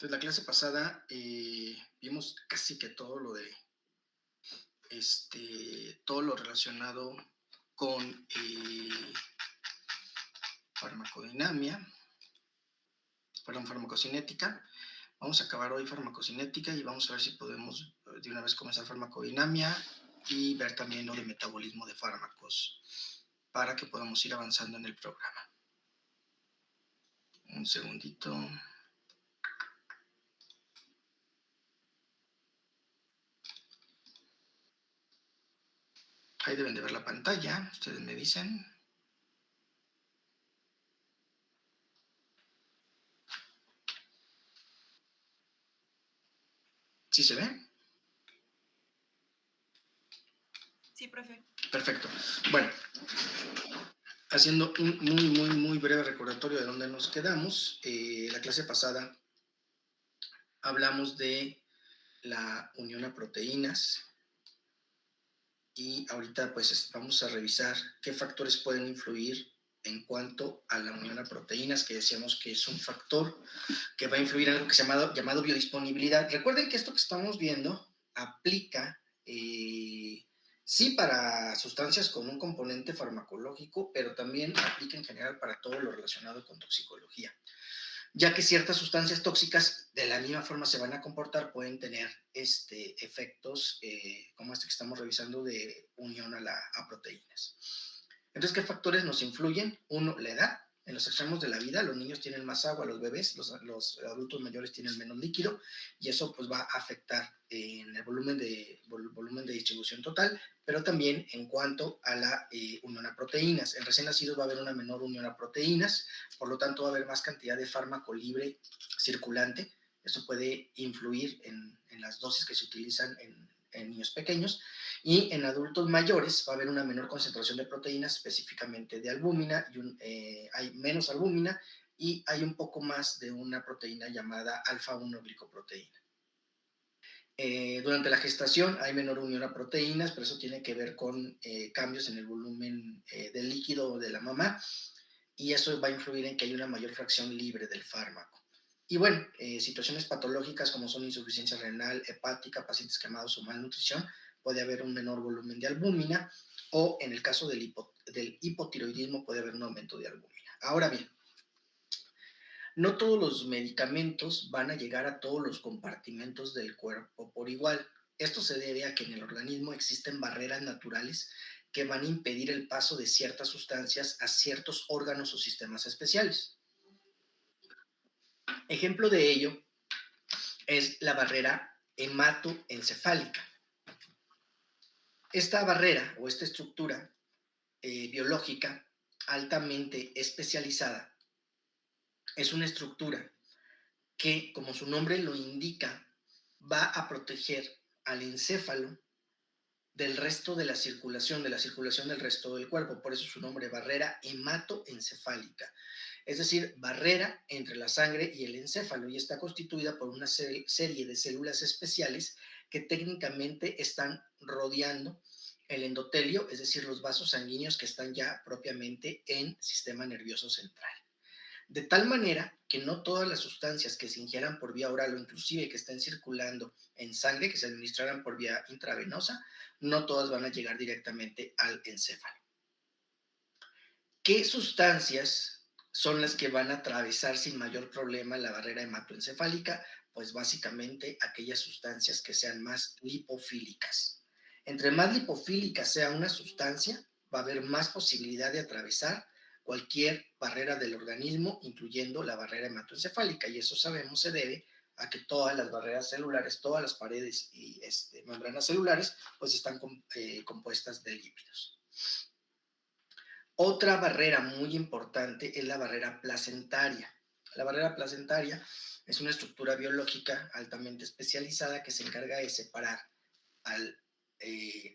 Entonces, la clase pasada vimos casi que todo lo relacionado con farmacodinamia, perdón, farmacocinética. Vamos a acabar hoy farmacocinética y vamos a ver si podemos de una vez comenzar farmacodinamia y ver también lo de metabolismo de fármacos para que podamos ir avanzando en el programa. Un segundito. Ahí deben de ver la pantalla, ustedes me dicen. ¿Sí se ve? Sí, profe. Perfecto. Bueno, haciendo un muy breve recordatorio de dónde nos quedamos, la clase pasada hablamos de la unión a proteínas y ahorita pues vamos a revisar qué factores pueden influir en cuanto a la unión a proteínas, que decíamos que es un factor que va a influir en algo que se llamado biodisponibilidad. Recuerden que esto que estamos viendo aplica sí para sustancias con un componente farmacológico, pero también aplica en general para todo lo relacionado con toxicología, ya que ciertas sustancias tóxicas de la misma forma se van a comportar, pueden tener efectos como este que estamos revisando de unión a proteínas. Entonces, ¿qué factores nos influyen? Uno, la edad. En los extremos de la vida, los niños tienen más agua, los bebés, los adultos mayores tienen menos líquido, y eso pues va a afectar en el volumen de distribución total, pero también en cuanto a la unión a proteínas. En recién nacidos va a haber una menor unión a proteínas, por lo tanto va a haber más cantidad de fármaco libre circulante. Eso puede influir en las dosis que se utilizan en niños pequeños, y en adultos mayores va a haber una menor concentración de proteínas, específicamente de albúmina, hay menos albúmina y hay un poco más de una proteína llamada alfa-1 glicoproteína. Durante la gestación hay menor unión a proteínas, pero eso tiene que ver con cambios en el volumen del líquido de la mamá, y eso va a influir en que hay una mayor fracción libre del fármaco. Y bueno, situaciones patológicas como son insuficiencia renal, hepática, pacientes quemados o malnutrición, puede haber un menor volumen de albúmina, o en el caso del hipotiroidismo puede haber un aumento de albúmina. Ahora bien, no todos los medicamentos van a llegar a todos los compartimentos del cuerpo por igual. Esto se debe a que en el organismo existen barreras naturales que van a impedir el paso de ciertas sustancias a ciertos órganos o sistemas especiales. Ejemplo de ello es la barrera hematoencefálica. Esta barrera o esta estructura biológica altamente especializada es una estructura que, como su nombre lo indica, va a proteger al encéfalo del resto de la circulación del resto del cuerpo. Por eso su nombre, barrera hematoencefálica. Es decir, barrera entre la sangre y el encéfalo, y está constituida por una serie de células especiales que técnicamente están rodeando el endotelio, es decir, los vasos sanguíneos que están ya propiamente en sistema nervioso central. De tal manera que no todas las sustancias que se ingieran por vía oral o inclusive que estén circulando en sangre, que se administraran por vía intravenosa, no todas van a llegar directamente al encéfalo. ¿Qué sustancias son las que van a atravesar sin mayor problema la barrera hematoencefálica? Pues básicamente aquellas sustancias que sean más lipofílicas. Entre más lipofílica sea una sustancia, va a haber más posibilidad de atravesar cualquier barrera del organismo, incluyendo la barrera hematoencefálica, y eso sabemos se debe a que todas las barreras celulares, todas las paredes y membranas celulares, pues están compuestas de lípidos. Otra barrera muy importante es la barrera placentaria. La barrera placentaria es una estructura biológica altamente especializada que se encarga de separar al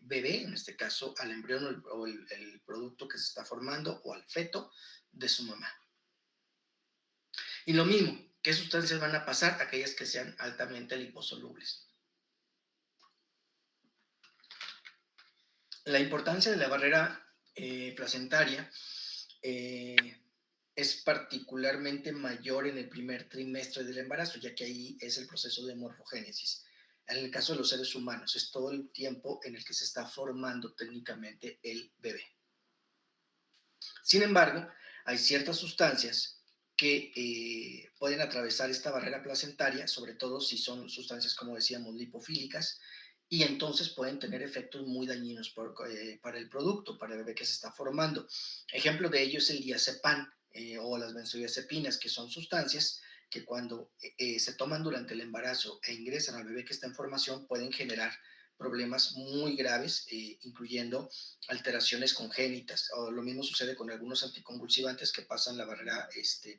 bebé, en este caso al embrión o el producto que se está formando, o al feto, de su mamá. Y lo mismo, ¿qué sustancias van a pasar? Aquellas que sean altamente liposolubles. La importancia de la barrera placentaria es particularmente mayor en el primer trimestre del embarazo, ya que ahí es el proceso de morfogénesis. En el caso de los seres humanos, es todo el tiempo en el que se está formando técnicamente el bebé. Sin embargo, hay ciertas sustancias que pueden atravesar esta barrera placentaria, sobre todo si son sustancias, como decíamos, lipofílicas, y entonces pueden tener efectos muy dañinos para el producto, para el bebé que se está formando. Ejemplo de ello es el diazepam o las benzodiazepinas, que son sustancias que cuando se toman durante el embarazo e ingresan al bebé que está en formación pueden generar problemas muy graves, incluyendo alteraciones congénitas. O lo mismo sucede con algunos anticonvulsivantes que pasan la barrera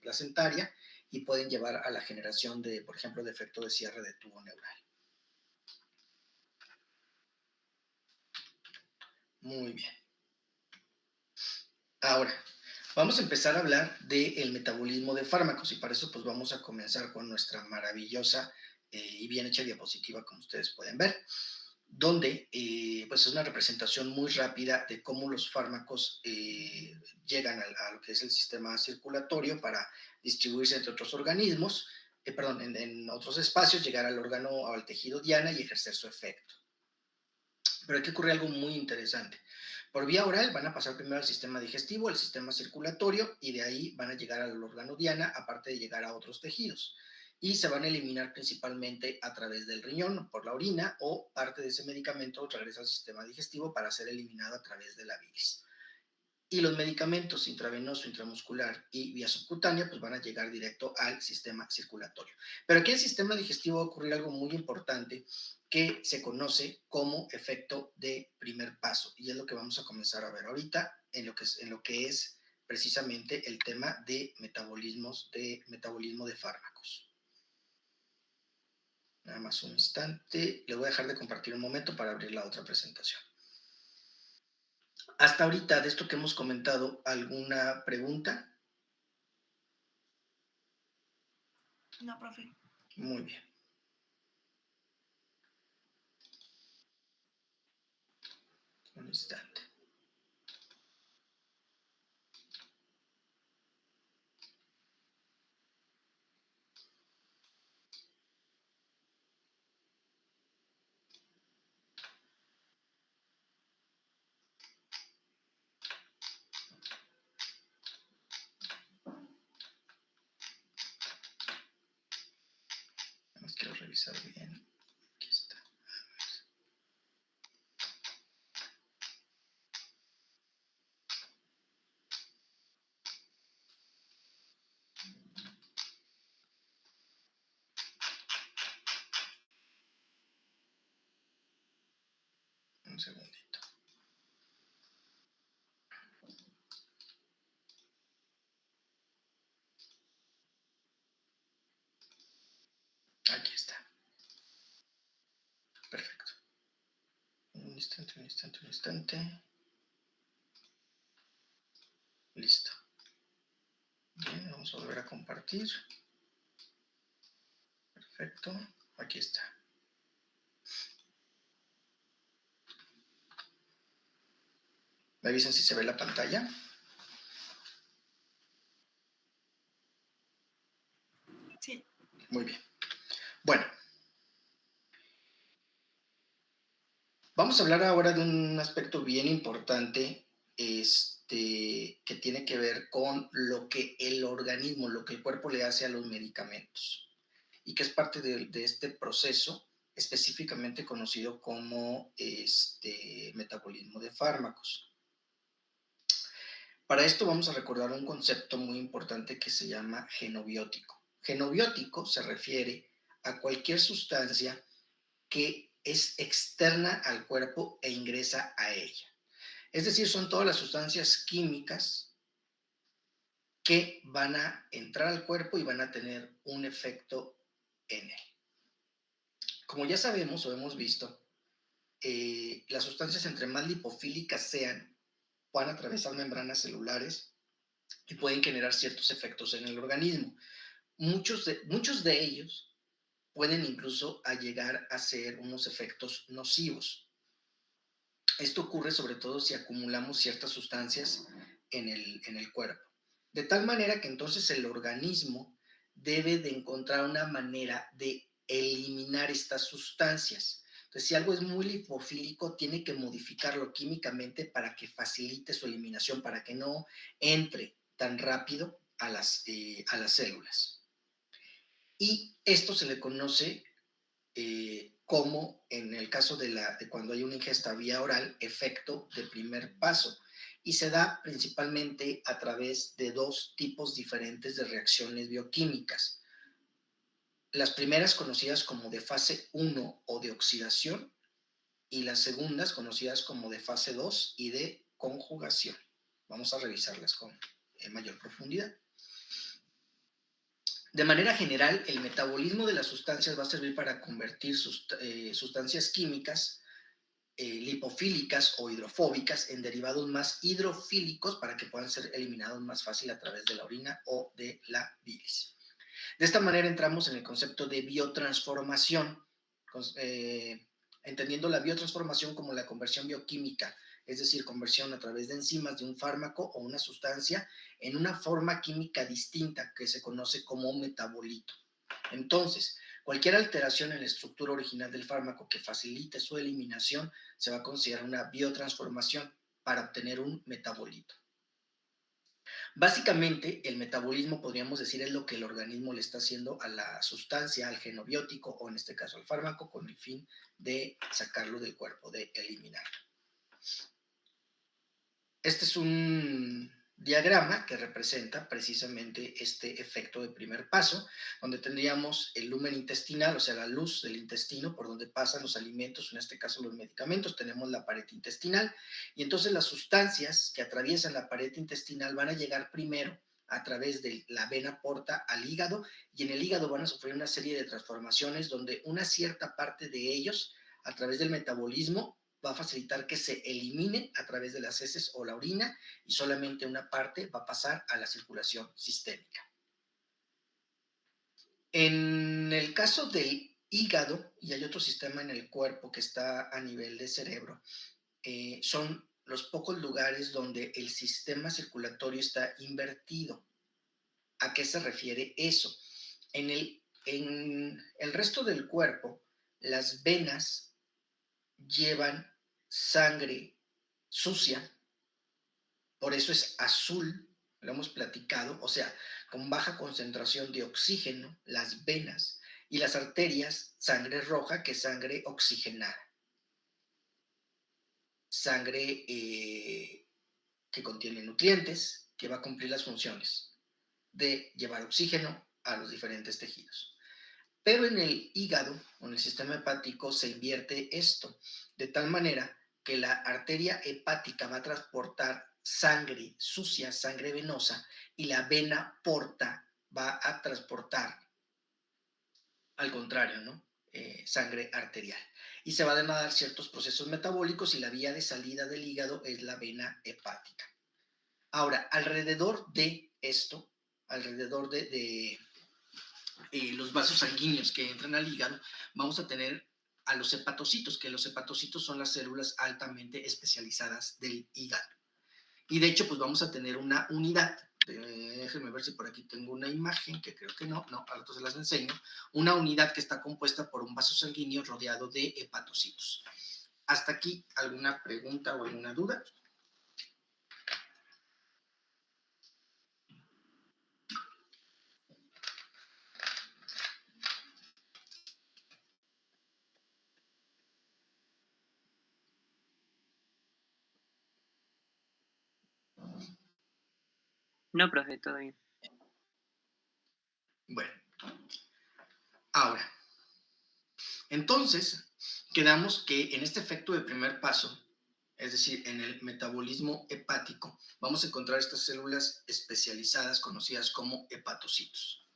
placentaria y pueden llevar a la generación de, por ejemplo, de efecto de cierre de tubo neural. Muy bien. Ahora, vamos a empezar a hablar del metabolismo de fármacos y para eso pues vamos a comenzar con nuestra maravillosa y bien hecha diapositiva, como ustedes pueden ver, donde pues es una representación muy rápida de cómo los fármacos llegan a lo que es el sistema circulatorio para distribuirse entre otros organismos, perdón, en otros espacios, llegar al órgano o al tejido diana y ejercer su efecto. Pero aquí ocurre algo muy interesante. Por vía oral van a pasar primero al sistema digestivo, al sistema circulatorio, y de ahí van a llegar al órgano diana, aparte de llegar a otros tejidos. Y se van a eliminar principalmente a través del riñón, por la orina, o parte de ese medicamento regresa al sistema digestivo para ser eliminado a través de la bilis. Y los medicamentos intravenoso, intramuscular y vía subcutánea pues van a llegar directo al sistema circulatorio. Pero aquí en el sistema digestivo va a ocurrir algo muy importante que se conoce como efecto de primer paso y es lo que vamos a comenzar a ver ahorita en lo que es precisamente el tema de metabolismo de fármacos. Nada más un instante, le voy a dejar de compartir un momento para abrir la otra presentación. Hasta ahorita, de esto que hemos comentado, ¿alguna pregunta? No, profe. Muy bien. Un instante. Nada más quiero revisar bien. Aquí está. Un segundito. Aquí está. Perfecto. Un instante, un instante, un instante. Listo. Bien, vamos a volver a compartir. Perfecto. Aquí está. ¿Me avisan si se ve la pantalla? Sí. Muy bien. Bueno, vamos a hablar ahora de un aspecto bien importante que tiene que ver con lo que el organismo, lo que el cuerpo le hace a los medicamentos y que es parte de este proceso específicamente conocido como metabolismo de fármacos. Para esto vamos a recordar un concepto muy importante que se llama genobiótico. Genobiótico se refiere a cualquier sustancia que es externa al cuerpo e ingresa a ella. Es decir, son todas las sustancias químicas que van a entrar al cuerpo y van a tener un efecto en él. Como ya sabemos o hemos visto, las sustancias entre más lipofílicas sean, van a atravesar membranas celulares y pueden generar ciertos efectos en el organismo. Muchos de ellos pueden incluso llegar a ser unos efectos nocivos. Esto ocurre sobre todo si acumulamos ciertas sustancias en el cuerpo. De tal manera que entonces el organismo debe de encontrar una manera de eliminar estas sustancias. Entonces, si algo es muy lipofílico, tiene que modificarlo químicamente para que facilite su eliminación, para que no entre tan rápido a las células. Y esto se le conoce como en el caso de cuando hay una ingesta vía oral, efecto de primer paso. Y se da principalmente a través de dos tipos diferentes de reacciones bioquímicas. Las primeras conocidas como de fase 1 o de oxidación y las segundas conocidas como de fase 2 y de conjugación. Vamos a revisarlas con mayor profundidad. De manera general, el metabolismo de las sustancias va a servir para convertir sustancias químicas lipofílicas o hidrofóbicas en derivados más hidrofílicos para que puedan ser eliminados más fácil a través de la orina o de la bilis. De esta manera entramos en el concepto de biotransformación, entendiendo la biotransformación como la conversión bioquímica, es decir, conversión a través de enzimas de un fármaco o una sustancia en una forma química distinta que se conoce como metabolito. Entonces, cualquier alteración en la estructura original del fármaco que facilite su eliminación se va a considerar una biotransformación para obtener un metabolito. Básicamente, el metabolismo, podríamos decir, es lo que el organismo le está haciendo a la sustancia, al genobiótico o en este caso al fármaco, con el fin de sacarlo del cuerpo, de eliminarlo. Este es un diagrama que representa precisamente este efecto de primer paso, donde tendríamos el lumen intestinal, o sea, la luz del intestino por donde pasan los alimentos, en este caso los medicamentos, tenemos la pared intestinal, y entonces las sustancias que atraviesan la pared intestinal van a llegar primero a través de la vena porta al hígado, y en el hígado van a sufrir una serie de transformaciones donde una cierta parte de ellos, a través del metabolismo, va a facilitar que se elimine a través de las heces o la orina y solamente una parte va a pasar a la circulación sistémica. En el caso del hígado, y hay otro sistema en el cuerpo que está a nivel de cerebro, son los pocos lugares donde el sistema circulatorio está invertido. ¿A qué se refiere eso? En el resto del cuerpo, las venas llevan sangre sucia, por eso es azul, lo hemos platicado, o sea, con baja concentración de oxígeno, las venas, y las arterias, sangre roja, que es sangre oxigenada, sangre que contiene nutrientes, que va a cumplir las funciones de llevar oxígeno a los diferentes tejidos. Pero en el hígado o en el sistema hepático se invierte esto, de tal manera que la arteria hepática va a transportar sangre sucia, sangre venosa, y la vena porta va a transportar, al contrario, ¿no? Sangre arterial. Y se van a dar ciertos procesos metabólicos y la vía de salida del hígado es la vena hepática. Ahora, alrededor de esto, alrededor de los vasos sanguíneos que entran al hígado, vamos a tener a los hepatocitos, que los hepatocitos son las células altamente especializadas del hígado. Y de hecho, pues vamos a tener una unidad, déjenme ver si por aquí tengo una imagen, que creo que no, al rato se las enseño, una unidad que está compuesta por un vaso sanguíneo rodeado de hepatocitos. ¿Hasta aquí alguna pregunta o alguna duda? No, profe, todo bien. Bueno, ahora, entonces, quedamos que en este efecto de primer paso, es decir, en el metabolismo hepático, vamos a encontrar estas células especializadas conocidas como hepatocitos.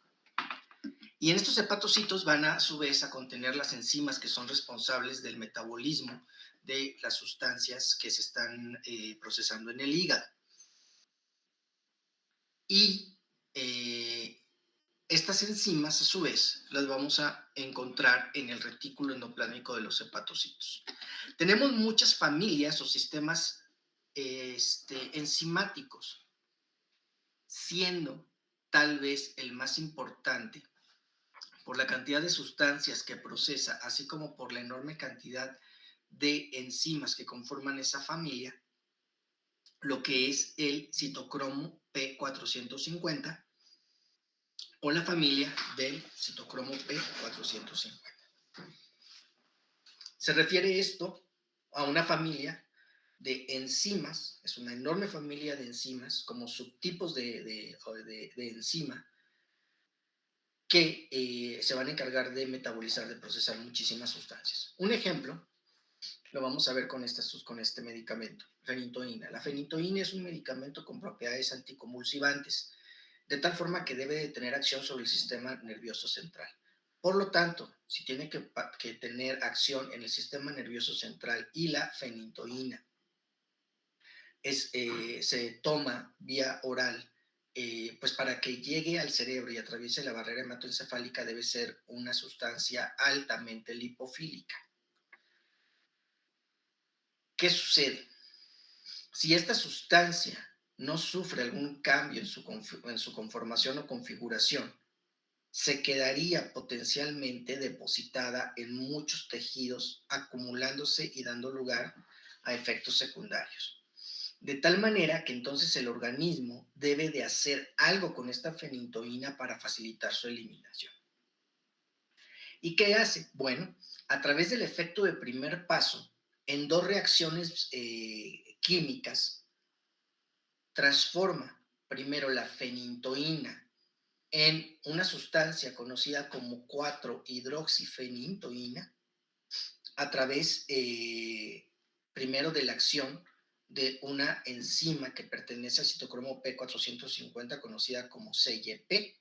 Y en estos hepatocitos van a su vez a contener las enzimas que son responsables del metabolismo de las sustancias que se están procesando en el hígado. Y estas enzimas, a su vez, las vamos a encontrar en el retículo endoplásmico de los hepatocitos. Tenemos muchas familias o sistemas enzimáticos. siendo tal vez el más importante por la cantidad de sustancias que procesa, así como por la enorme cantidad de enzimas que conforman esa familia, lo que es el citocromo P450 o la familia del citocromo P450. Se refiere esto a una familia de enzimas, es una enorme familia de enzimas, como subtipos de enzima, que se van a encargar de metabolizar, de procesar muchísimas sustancias. Un ejemplo lo vamos a ver con este medicamento, fenitoína. La fenitoína es un medicamento con propiedades anticonvulsivantes, de tal forma que debe de tener acción sobre el sistema nervioso central. Por lo tanto, si tiene que tener acción en el sistema nervioso central y la fenitoína se toma vía oral, pues para que llegue al cerebro y atraviese la barrera hematoencefálica debe ser una sustancia altamente lipofílica. ¿Qué sucede? Si esta sustancia no sufre algún cambio en su conformación o configuración, se quedaría potencialmente depositada en muchos tejidos, acumulándose y dando lugar a efectos secundarios. De tal manera que entonces el organismo debe de hacer algo con esta fenitoína para facilitar su eliminación. ¿Y qué hace? Bueno, a través del efecto de primer paso, en dos reacciones químicas, transforma primero la fenitoína en una sustancia conocida como 4-hidroxifenitoína a través primero de la acción de una enzima que pertenece al citocromo P450 conocida como CYP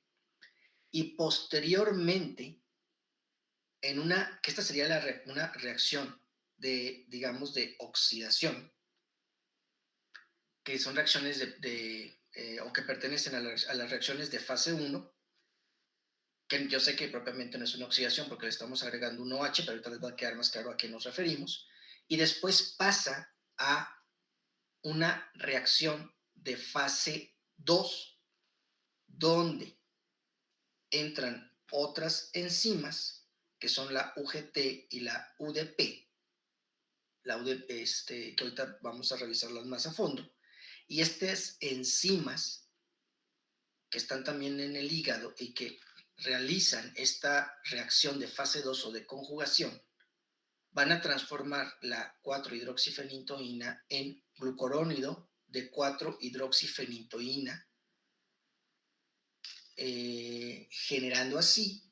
y posteriormente que esta sería una reacción de, digamos, de oxidación, que son reacciones o que pertenecen a las reacciones de fase 1, que yo sé que propiamente no es una oxidación porque le estamos agregando un OH, pero ahorita les va a quedar más claro a qué nos referimos, y después pasa a una reacción de fase 2, donde entran otras enzimas, que son la UGT y la UDP, que ahorita vamos a revisarlas más a fondo, y estas enzimas que están también en el hígado y que realizan esta reacción de fase 2 o de conjugación, van a transformar la 4-hidroxifenitoína en glucurónido de 4-hidroxifenitoína, generando así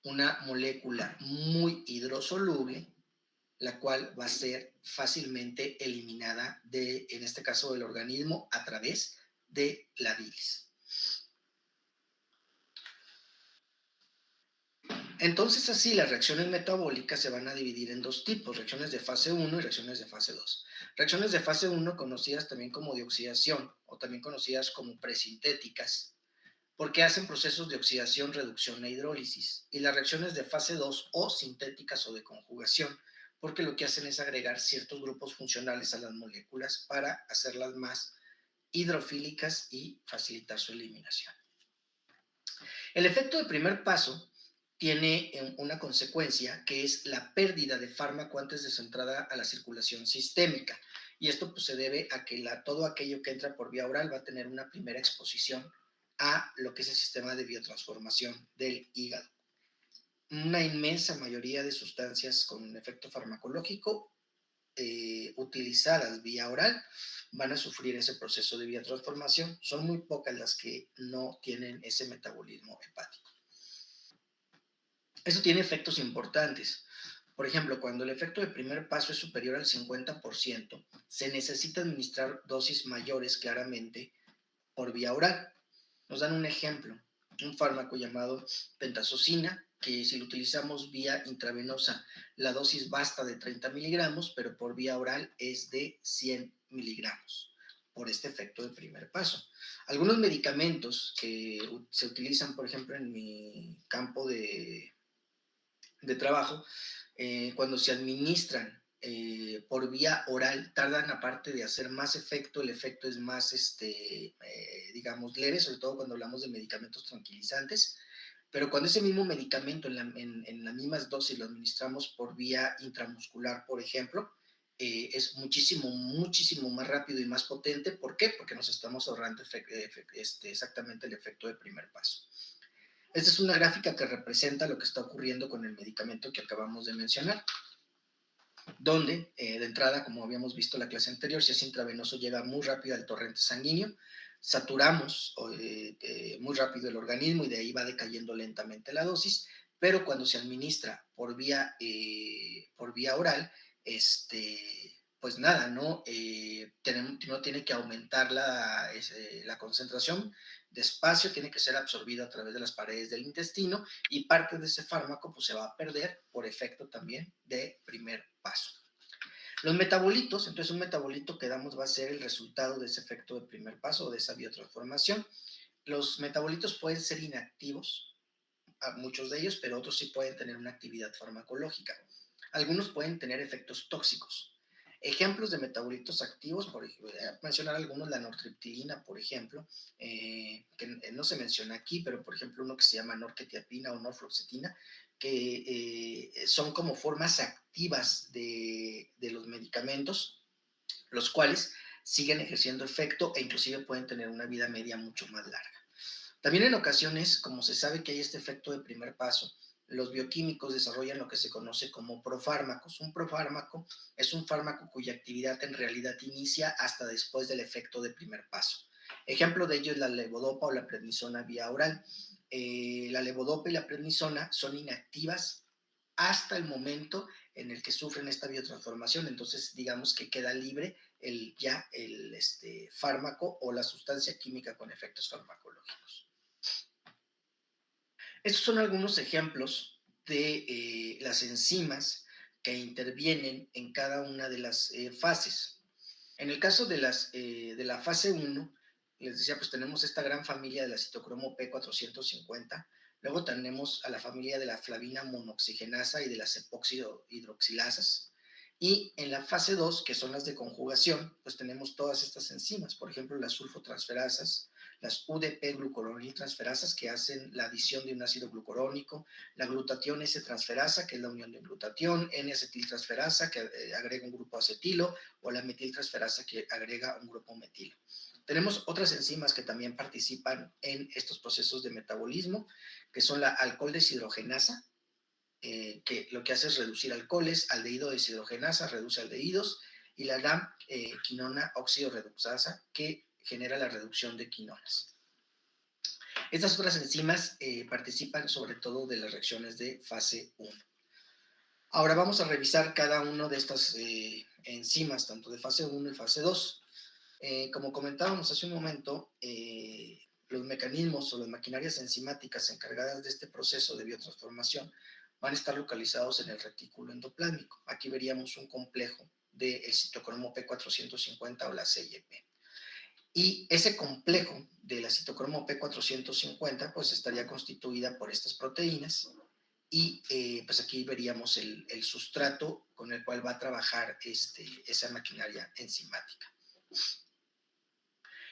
una molécula muy hidrosoluble, la cual va a ser fácilmente eliminada en este caso del organismo a través de la bilis. Entonces así las reacciones metabólicas se van a dividir en dos tipos, reacciones de fase 1 y reacciones de fase 2. Reacciones de fase 1 conocidas también como de oxidación o también conocidas como presintéticas, porque hacen procesos de oxidación, reducción e hidrólisis. Y las reacciones de fase 2 o sintéticas o de conjugación, porque lo que hacen es agregar ciertos grupos funcionales a las moléculas para hacerlas más hidrofílicas y facilitar su eliminación. El efecto de primer paso tiene una consecuencia que es la pérdida de fármaco antes de su entrada a la circulación sistémica. Y esto pues, se debe a que todo aquello que entra por vía oral va a tener una primera exposición a lo que es el sistema de biotransformación del hígado. Una inmensa mayoría de sustancias con efecto farmacológico utilizadas vía oral van a sufrir ese proceso de biotransformación. Son muy pocas las que no tienen ese metabolismo hepático. Eso tiene efectos importantes. Por ejemplo, cuando el efecto de primer paso es superior al 50%, se necesita administrar dosis mayores claramente por vía oral. Nos dan un ejemplo, un fármaco llamado pentazocina, que si lo utilizamos vía intravenosa, la dosis basta de 30 miligramos, pero por vía oral es de 100 miligramos, por este efecto de primer paso. Algunos medicamentos que se utilizan, por ejemplo, en mi campo de trabajo, cuando se administran por vía oral tardan, aparte de hacer más efecto, el efecto es más, digamos, leve, sobre todo cuando hablamos de medicamentos tranquilizantes. Pero cuando ese mismo medicamento en las mismas dosis lo administramos por vía intramuscular, por ejemplo, es muchísimo, muchísimo más rápido y más potente. ¿Por qué? Porque nos estamos ahorrando exactamente el efecto de primer paso. Esta es una gráfica que representa lo que está ocurriendo con el medicamento que acabamos de mencionar, donde de entrada, como habíamos visto en la clase anterior, si es intravenoso llega muy rápido al torrente sanguíneo, saturamos muy rápido el organismo y de ahí va decayendo lentamente la dosis, pero cuando se administra por vía oral, pues nada, no tiene que aumentar la concentración, despacio, tiene que ser absorbido a través de las paredes del intestino y parte de ese fármaco pues, se va a perder por efecto también de primer paso. Los metabolitos, entonces un metabolito que damos va a ser el resultado de ese efecto de primer paso o de esa biotransformación. Los metabolitos pueden ser inactivos, muchos de ellos, pero otros sí pueden tener una actividad farmacológica. Algunos pueden tener efectos tóxicos. Ejemplos de metabolitos activos, por ejemplo, mencionar algunos, la nortriptilina, por ejemplo, que no se menciona aquí, pero por ejemplo uno que se llama norquetiapina o norfloxetina, que son como formas activas de los medicamentos, los cuales siguen ejerciendo efecto e inclusive pueden tener una vida media mucho más larga. También en ocasiones, como se sabe que hay este efecto de primer paso, los bioquímicos desarrollan lo que se conoce como profármacos. Un profármaco es un fármaco cuya actividad en realidad inicia hasta después del efecto de primer paso. Ejemplo de ello es la levodopa o la prednisona vía oral. La levodopa y la prednisona son inactivas hasta el momento en el que sufren esta biotransformación, entonces digamos que queda libre el fármaco o la sustancia química con efectos farmacológicos. Estos son algunos ejemplos de las enzimas que intervienen en cada una de las fases. En el caso de la fase 1, les decía, pues tenemos esta gran familia de la citocromo P450, luego tenemos a la familia de la flavina monoxigenasa y de las epóxido hidroxilasas, y en la fase 2, que son las de conjugación, pues tenemos todas estas enzimas, por ejemplo, las sulfotransferasas, las UDP-glucuroniltransferasas, que hacen la adición de un ácido glucurónico, la glutatión S-transferasa, que es la unión de un glutatión, N-acetiltransferasa, que agrega un grupo acetilo, o la metiltransferasa, que agrega un grupo metilo. Tenemos otras enzimas que también participan en estos procesos de metabolismo, que son la alcohol deshidrogenasa, que lo que hace es reducir alcoholes, aldehído deshidrogenasa, reduce aldehídos, y la quinona óxido reductasa, que genera la reducción de quinonas. Estas otras enzimas participan sobre todo de las reacciones de fase 1. Ahora vamos a revisar cada una de estas enzimas, tanto de fase 1 y fase 2. Como comentábamos hace un momento, los mecanismos o las maquinarias enzimáticas encargadas de este proceso de biotransformación van a estar localizados en el retículo endoplásmico. Aquí veríamos un complejo del citocromo P450 o la CYP. Y ese complejo de la citocromo P450 pues estaría constituida por estas proteínas y pues aquí veríamos el sustrato con el cual va a trabajar esa maquinaria enzimática.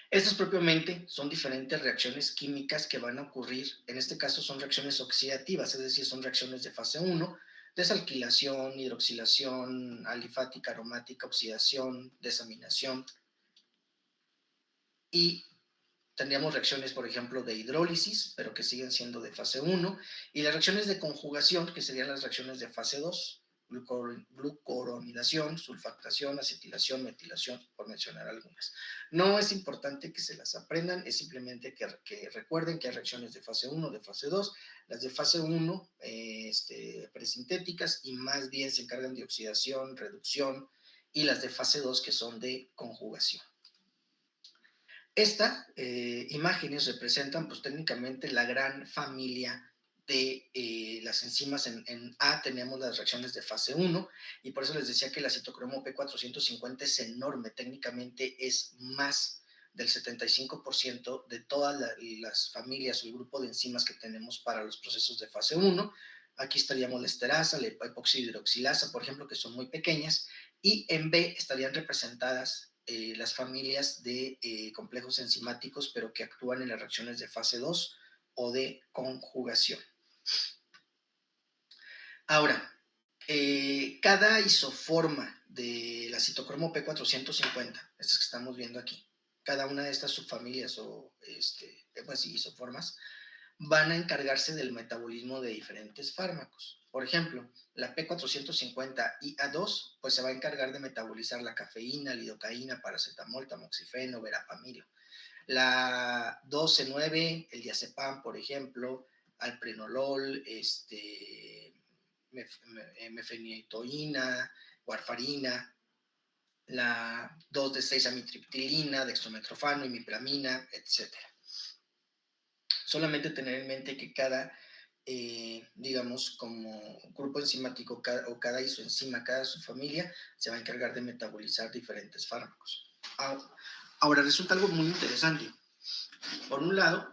Estas propiamente son diferentes reacciones químicas que van a ocurrir, en este caso son reacciones oxidativas, es decir, son reacciones de fase 1, desalquilación, hidroxilación, alifática, aromática, oxidación, desaminación, y tendríamos reacciones, por ejemplo, de hidrólisis, pero que siguen siendo de fase 1, y las reacciones de conjugación, que serían las reacciones de fase 2, glucuronidación, sulfactación, acetilación, metilación, por mencionar algunas. No es importante que se las aprendan, es simplemente que recuerden que hay reacciones de fase 1, de fase 2, las de fase 1 presintéticas y más bien se encargan de oxidación, reducción, y las de fase 2 que son de conjugación. Estas imágenes representan pues técnicamente la gran familia de las enzimas. En A tenemos las reacciones de fase 1 y por eso les decía que la citocromo P450 es enorme, técnicamente es más del 75% de todas las familias o el grupo de enzimas que tenemos para los procesos de fase 1, Aquí estaríamos la esterasa, la epoxihidroxilasa, por ejemplo, que son muy pequeñas, y en B estarían representadas las familias de complejos enzimáticos, pero que actúan en las reacciones de fase 2 o de conjugación. Ahora, cada isoforma de la citocromo P450, estas que estamos viendo aquí, cada una de estas subfamilias o pues, isoformas, van a encargarse del metabolismo de diferentes fármacos. Por ejemplo, la P450IA2 pues se va a encargar de metabolizar la cafeína, lidocaína, paracetamol, tamoxifeno, verapamilo. La 12-9, el diazepam, por ejemplo, alprenolol, mefenitoína, warfarina, la 2-6 amitriptilina, dextrometorfano, imipramina, etc. Solamente tener en mente que cada, digamos, como grupo enzimático o cada isoenzima, cada subfamilia, se va a encargar de metabolizar diferentes fármacos. Ahora, resulta algo muy interesante. Por un lado,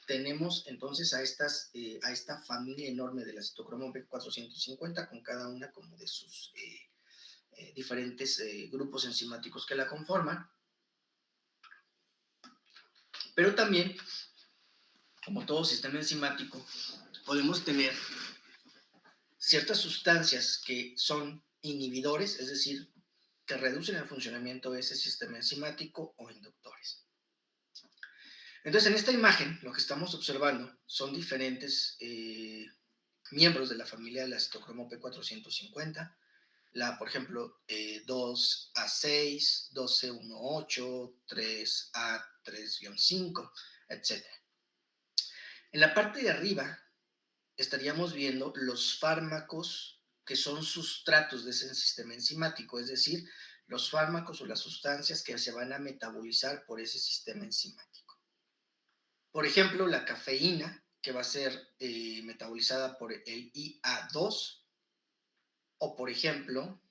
tenemos entonces a esta familia enorme de la citocromo P450 con cada una como de sus diferentes grupos enzimáticos que la conforman, pero también, como todo sistema enzimático, podemos tener ciertas sustancias que son inhibidores, es decir, que reducen el funcionamiento de ese sistema enzimático, o inductores. Entonces, en esta imagen, lo que estamos observando son diferentes miembros de la familia de la citocromo P450, por ejemplo, 2A6, 1218, 3A3-5, etc. En la parte de arriba estaríamos viendo los fármacos que son sustratos de ese sistema enzimático, es decir, los fármacos o las sustancias que se van a metabolizar por ese sistema enzimático. Por ejemplo, la cafeína, que va a ser metabolizada por el IA2, o por ejemplo,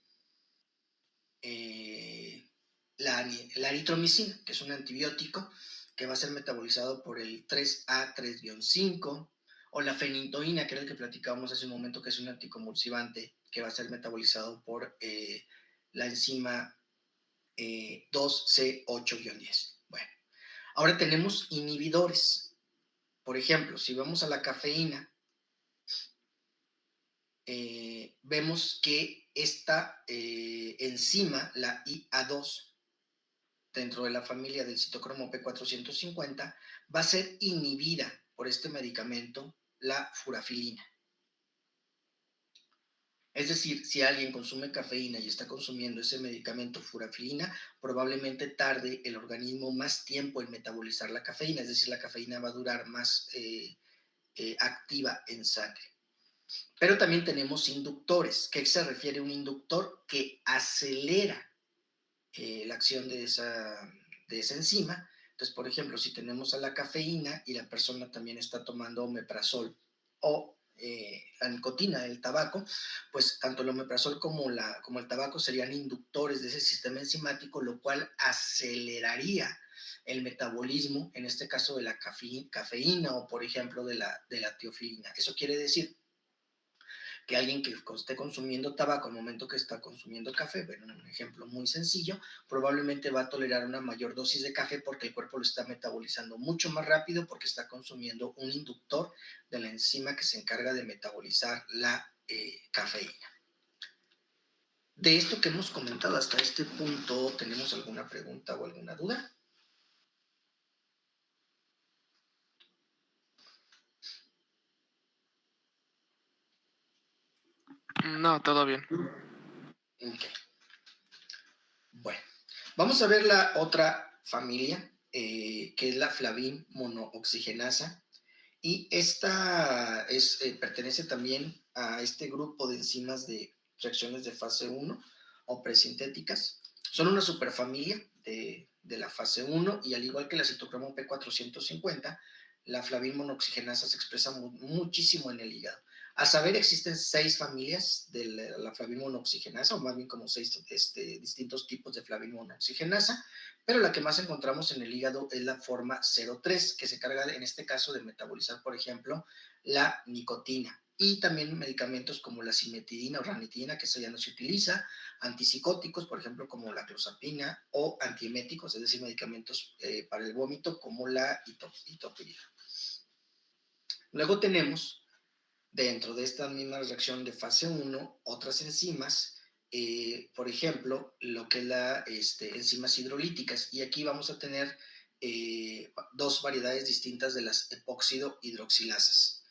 la eritromicina, que es un antibiótico que va a ser metabolizado por el 3A3-5, o la fenitoína, que era el que platicábamos hace un momento, que es un anticonvulsivante, que va a ser metabolizado por la enzima 2C8-10. Bueno, ahora tenemos inhibidores. Por ejemplo, si vamos a la cafeína, vemos que esta enzima, la IA2, dentro de la familia del citocromo P450, va a ser inhibida por este medicamento, la furafilina. Es decir, si alguien consume cafeína y está consumiendo ese medicamento furafilina, probablemente tarde el organismo más tiempo en metabolizar la cafeína, es decir, la cafeína va a durar más activa en sangre. Pero también tenemos inductores. ¿Qué se refiere a un inductor? Que acelera la acción de esa enzima. Entonces, por ejemplo, si tenemos a la cafeína y la persona también está tomando omeprazol o la nicotina del tabaco, pues tanto el omeprazol como el tabaco serían inductores de ese sistema enzimático, lo cual aceleraría el metabolismo, en este caso de la cafeína o, por ejemplo, de la teofilina. Eso quiere decir que alguien que esté consumiendo tabaco al momento que está consumiendo café, bueno, un ejemplo muy sencillo, probablemente va a tolerar una mayor dosis de café porque el cuerpo lo está metabolizando mucho más rápido porque está consumiendo un inductor de la enzima que se encarga de metabolizar la cafeína. De esto que hemos comentado hasta este punto, ¿tenemos alguna pregunta o alguna duda? No, todo bien. Okay. Bueno, vamos a ver la otra familia, que es la flavin monooxigenasa, y esta pertenece también a este grupo de enzimas de reacciones de fase 1 o presintéticas. Son una superfamilia de la fase 1, y al igual que la citocromo P450, la flavin monooxigenasa se expresa muchísimo en el hígado. A saber, existen 6 familias de la flavin monooxigenasa, o más bien como 6 distintos tipos de flavin monooxigenasa, pero la que más encontramos en el hígado es la forma 03, que se encarga en este caso de metabolizar, por ejemplo, la nicotina. y también medicamentos como la cimetidina o ranitidina, que esa ya no se utiliza, antipsicóticos, por ejemplo, como la clozapina, o antieméticos, es decir, medicamentos para el vómito, como la itopirina. Luego tenemos, dentro de esta misma reacción de fase 1, otras enzimas, por ejemplo, lo que es la enzimas hidrolíticas, y aquí vamos a tener dos variedades distintas de las epóxido hidroxilasas.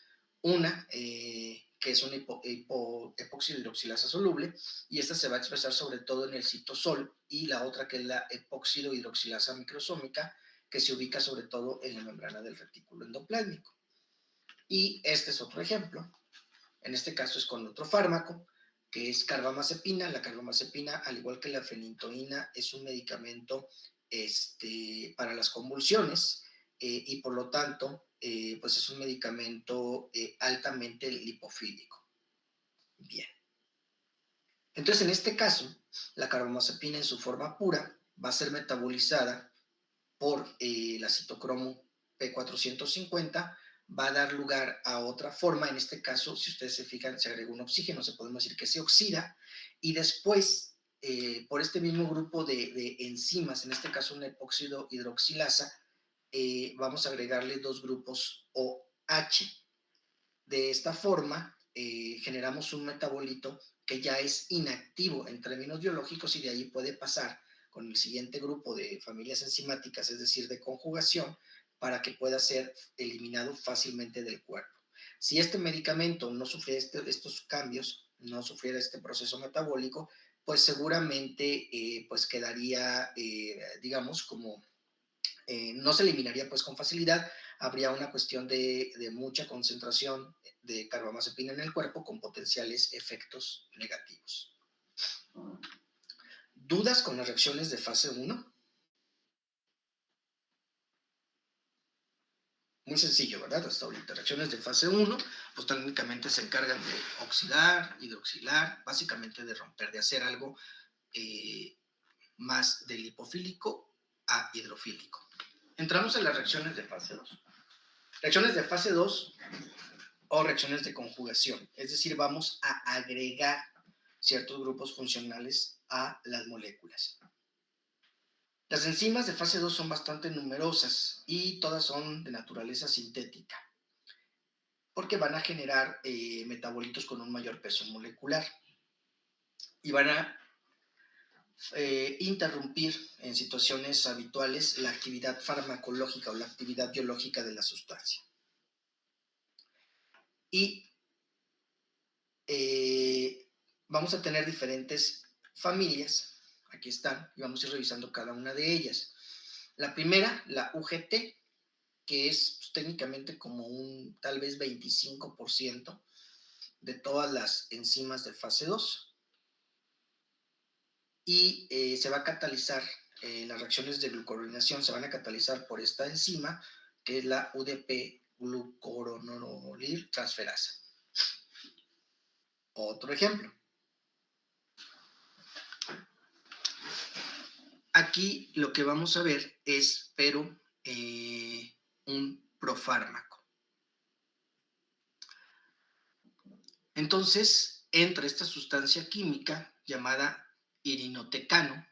Una, que es una epóxido hidroxilasa soluble, y esta se va a expresar sobre todo en el citosol, y la otra que es la epóxido hidroxilasa microsómica, que se ubica sobre todo en la membrana del retículo endoplásmico. Y este es otro ejemplo. En este caso es con otro fármaco, que es carbamazepina. La carbamazepina, al igual que la fenitoína, es un medicamento para las convulsiones, y por lo tanto, pues es un medicamento altamente lipofílico. Bien. Entonces, en este caso, la carbamazepina en su forma pura va a ser metabolizada por la citocromo P450, va a dar lugar a otra forma. En este caso, si ustedes se fijan, se agregó un oxígeno, se podemos decir que se oxida, y después, por este mismo grupo de enzimas, en este caso una epóxido hidroxilasa, vamos a agregarle dos grupos OH. De esta forma, generamos un metabolito que ya es inactivo en términos biológicos, y de ahí puede pasar con el siguiente grupo de familias enzimáticas, es decir, de conjugación, para que pueda ser eliminado fácilmente del cuerpo. Si este medicamento no sufriera estos cambios, no sufriera este proceso metabólico, pues seguramente pues quedaría, digamos, como no se eliminaría pues con facilidad. Habría una cuestión de mucha concentración de carbamazepina en el cuerpo con potenciales efectos negativos. ¿Dudas con las reacciones de fase 1? Muy sencillo, ¿verdad? Hasta ahorita. Reacciones de fase 1, pues técnicamente se encargan de oxidar, hidroxilar, básicamente de romper, de hacer algo más de lipofílico a hidrofílico. Entramos en las reacciones de fase 2. Reacciones de fase 2 o reacciones de conjugación, es decir, vamos a agregar ciertos grupos funcionales a las moléculas. Las enzimas de fase 2 son bastante numerosas y todas son de naturaleza sintética, porque van a generar metabolitos con un mayor peso molecular y van a interrumpir en situaciones habituales la actividad farmacológica o la actividad biológica de la sustancia. Y vamos a tener diferentes familias. Aquí están, y vamos a ir revisando cada una de ellas. La primera, la UGT, que es pues, técnicamente como un tal vez 25% de todas las enzimas de fase 2. Y se va a catalizar, las reacciones de glucoronación se van a catalizar por esta enzima, que es la UDP glucoronolil transferasa. Otro ejemplo. Aquí lo que vamos a ver es, pero, un profármaco. Entonces, entra esta sustancia química llamada irinotecano,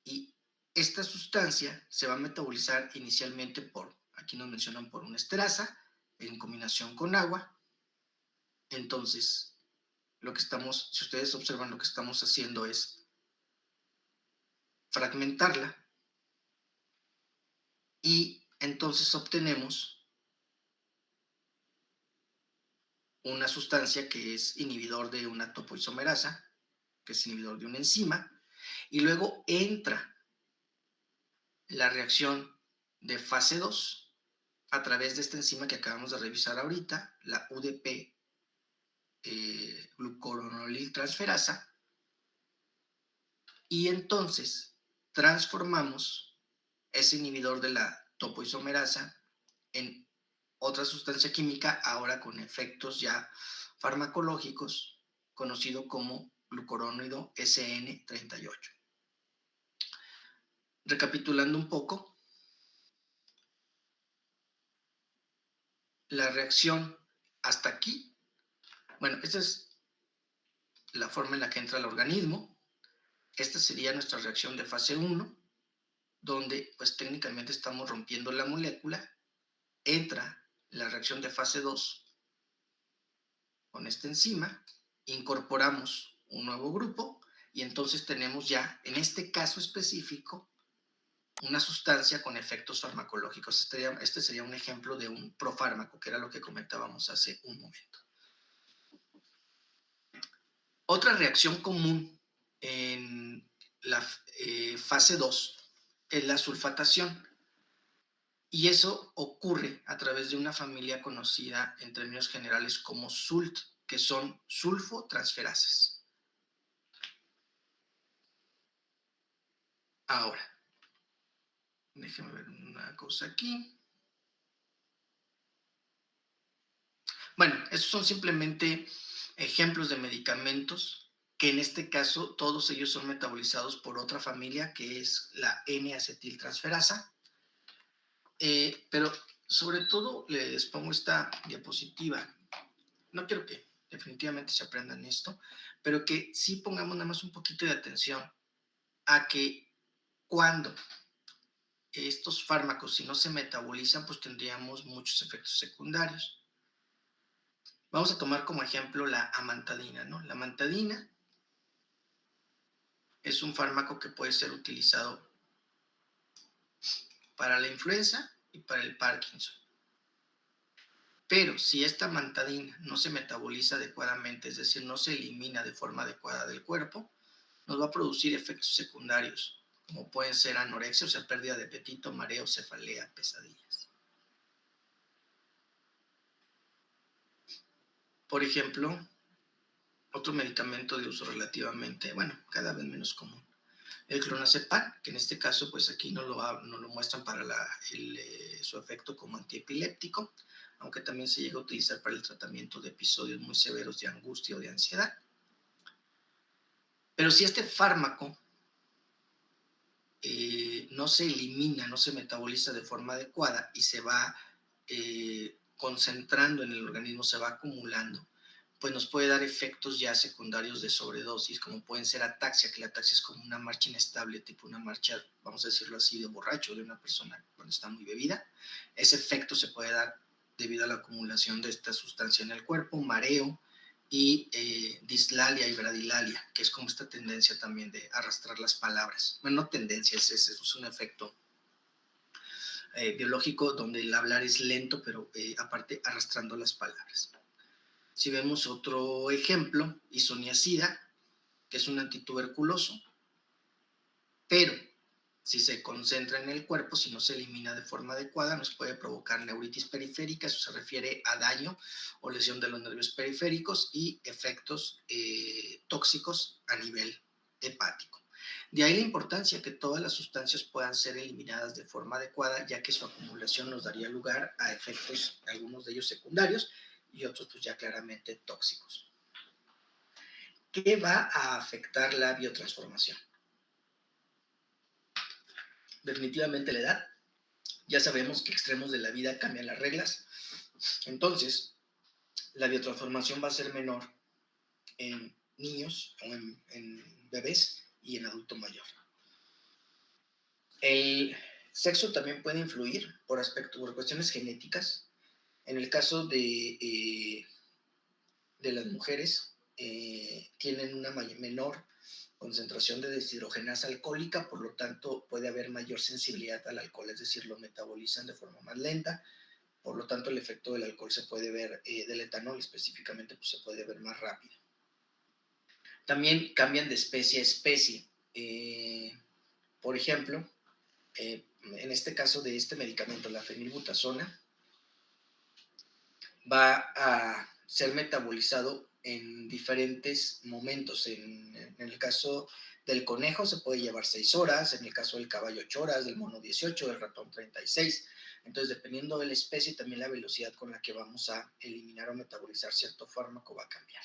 y esta sustancia se va a metabolizar inicialmente por, aquí nos mencionan por una esterasa, en combinación con agua. Entonces, lo que estamos, si ustedes observan, lo que estamos haciendo es fragmentarla, y entonces obtenemos una sustancia que es inhibidor de una topoisomerasa, que es inhibidor de una enzima, y luego entra la reacción de fase 2 a través de esta enzima que acabamos de revisar ahorita, la UDP glucoronolil transferasa, y entonces transformamos ese inhibidor de la topoisomerasa en otra sustancia química, ahora con efectos ya farmacológicos, conocido como glucurónido SN38. Recapitulando un poco, la reacción Hasta aquí, bueno, esta es la forma en la que entra el organismo. Esta sería nuestra reacción de fase 1, donde pues técnicamente estamos rompiendo la molécula. Entra la reacción de fase 2 con esta enzima, incorporamos un nuevo grupo y entonces tenemos ya, en este caso específico, una sustancia con efectos farmacológicos. Este sería un ejemplo de un profármaco, que era lo que comentábamos hace un momento. Otra reacción común en la fase 2 es la sulfatación. Y eso ocurre a través de una familia conocida en términos generales como SULT, que son sulfotransferases. Ahora, déjenme ver una cosa aquí. Bueno, estos son simplemente ejemplos de medicamentos que en este caso todos ellos son metabolizados por otra familia que es la N-acetiltransferasa. Pero sobre todo les pongo esta diapositiva. No quiero que definitivamente se aprendan esto, pero que sí pongamos nada más un poquito de atención a que cuando estos fármacos, si no se metabolizan, pues tendríamos muchos efectos secundarios. Vamos a tomar como ejemplo la amantadina, ¿no? La amantadina es un fármaco que puede ser utilizado para la influenza y para el Parkinson. Pero si esta amantadina no se metaboliza adecuadamente, es decir, no se elimina de forma adecuada del cuerpo, nos va a producir efectos secundarios, como pueden ser anorexia, o sea, pérdida de apetito, mareo, cefalea, pesadillas. Por ejemplo, otro medicamento de uso relativamente, bueno, cada vez menos común, el clonazepam, que en este caso, pues aquí no lo muestran para su efecto como antiepiléptico, aunque también se llega a utilizar para el tratamiento de episodios muy severos de angustia o de ansiedad. Pero si este fármaco no se elimina, no se metaboliza de forma adecuada y se va concentrando en el organismo, se va acumulando, pues nos puede dar efectos ya secundarios de sobredosis, como pueden ser ataxia, que la ataxia es como una marcha inestable, tipo una marcha, vamos a decirlo así, de borracho, de una persona cuando está muy bebida. Ese efecto se puede dar debido a la acumulación de esta sustancia en el cuerpo, mareo, y dislalia y bradilalia, que es como esta tendencia también de arrastrar las palabras. Bueno, no tendencia, es un efecto biológico donde el hablar es lento, pero aparte arrastrando las palabras. Si vemos otro ejemplo, isoniazida, que es un antituberculoso, pero si se concentra en el cuerpo, si no se elimina de forma adecuada, nos puede provocar neuritis periférica, eso se refiere a daño o lesión de los nervios periféricos y efectos tóxicos a nivel hepático. De ahí la importancia que todas las sustancias puedan ser eliminadas de forma adecuada, ya que su acumulación nos daría lugar a efectos, algunos de ellos secundarios y otros pues ya claramente tóxicos. ¿Qué va a afectar la biotransformación? Definitivamente la edad. Ya sabemos que extremos de la vida cambian las reglas. Entonces, la biotransformación va a ser menor en niños o en bebés y en adulto mayor. El sexo también puede influir por cuestiones genéticas. En el caso de las mujeres, tienen una menor concentración de deshidrogenasa alcohólica, por lo tanto puede haber mayor sensibilidad al alcohol, es decir, lo metabolizan de forma más lenta, por lo tanto el efecto del alcohol se puede ver, del etanol específicamente, pues se puede ver más rápido. También cambian de especie a especie. Por ejemplo, en este caso de este medicamento, la fenilbutazona, va a ser metabolizado en diferentes momentos. En el caso del conejo se puede llevar 6 horas, en el caso del caballo 8 horas, del mono 18, del ratón 36. Entonces, dependiendo de la especie, también la velocidad con la que vamos a eliminar o metabolizar cierto fármaco va a cambiar.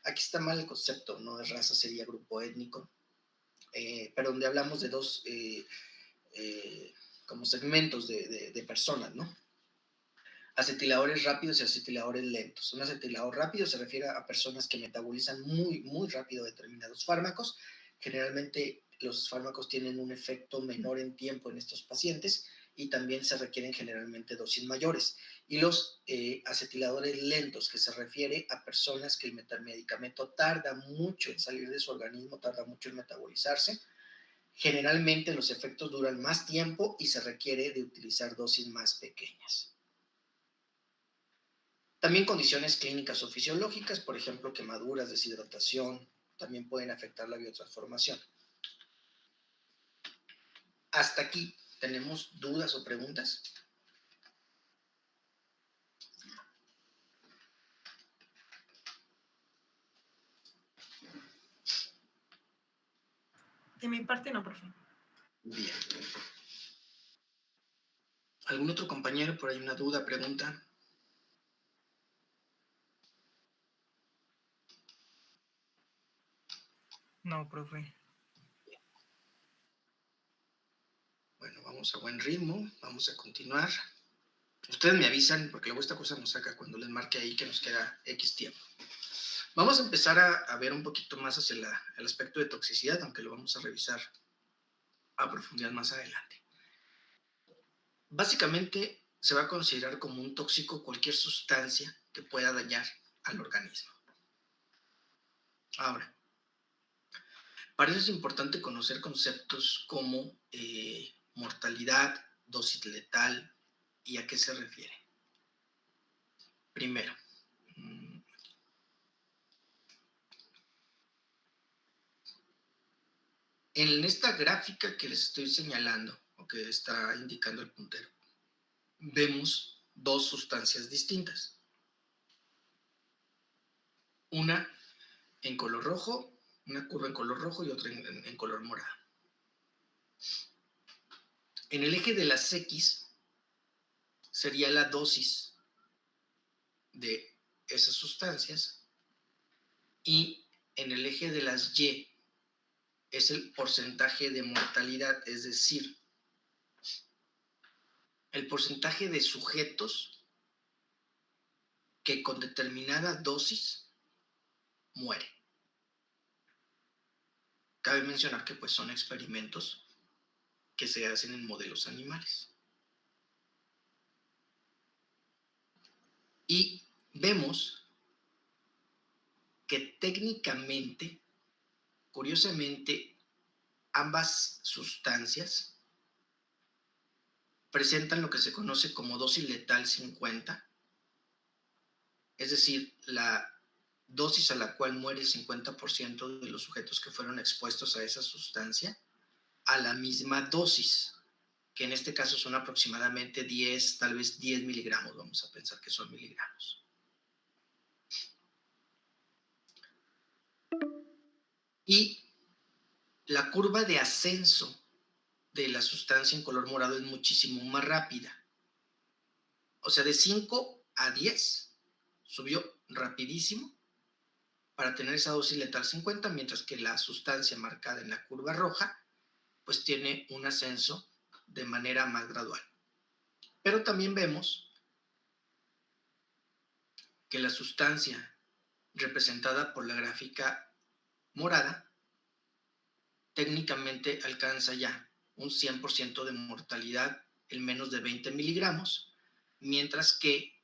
Aquí está mal el concepto, no es raza, sería grupo étnico, pero donde hablamos de dos como segmentos de personas, ¿no? acetiladores rápidos y acetiladores lentos. Un acetilador rápido se refiere a personas que metabolizan muy, muy rápido determinados fármacos. Generalmente los fármacos tienen un efecto menor en tiempo en estos pacientes y también se requieren generalmente dosis mayores. Y los acetiladores lentos, que se refiere a personas que el medicamento tarda mucho en salir de su organismo, tarda mucho en metabolizarse. Generalmente los efectos duran más tiempo y se requiere de utilizar dosis más pequeñas. También condiciones clínicas o fisiológicas, por ejemplo, quemaduras, deshidratación, también pueden afectar la biotransformación. Hasta aquí, ¿tenemos dudas o preguntas? De mi parte no, profe. Bien. ¿Algún otro compañero por ahí una duda, pregunta? No, profe. Bueno, vamos a buen ritmo, vamos a continuar. Ustedes me avisan, porque luego esta cosa nos saca cuando les marque ahí que nos queda X tiempo. Vamos a empezar a ver un poquito más hacia el aspecto de toxicidad, aunque lo vamos a revisar a profundidad más adelante. Básicamente se va a considerar como un tóxico cualquier sustancia que pueda dañar al organismo. Ahora, para eso es importante conocer conceptos como mortalidad, dosis letal y a qué se refiere. Primero, en esta gráfica que les estoy señalando, o que está indicando el puntero, vemos dos sustancias distintas. Una en color rojo, una curva en color rojo y otra en color morado. En el eje de las X sería la dosis de esas sustancias y en el eje de las Y es el porcentaje de mortalidad, es decir, el porcentaje de sujetos que con determinada dosis mueren. Cabe mencionar que pues son experimentos que se hacen en modelos animales. Y vemos que técnicamente, curiosamente, ambas sustancias presentan lo que se conoce como dosis letal 50, es decir, la dosis a la cual muere el 50% de los sujetos que fueron expuestos a esa sustancia, a la misma dosis, que en este caso son aproximadamente 10, tal vez 10 miligramos, vamos a pensar que son miligramos. Y la curva de ascenso de la sustancia en color morado es muchísimo más rápida. O sea, de 5 a 10 subió rapidísimo para tener esa dosis letal 50, mientras que la sustancia marcada en la curva roja pues tiene un ascenso de manera más gradual. Pero también vemos que la sustancia representada por la gráfica morada técnicamente alcanza ya un 100% de mortalidad en menos de 20 miligramos, mientras que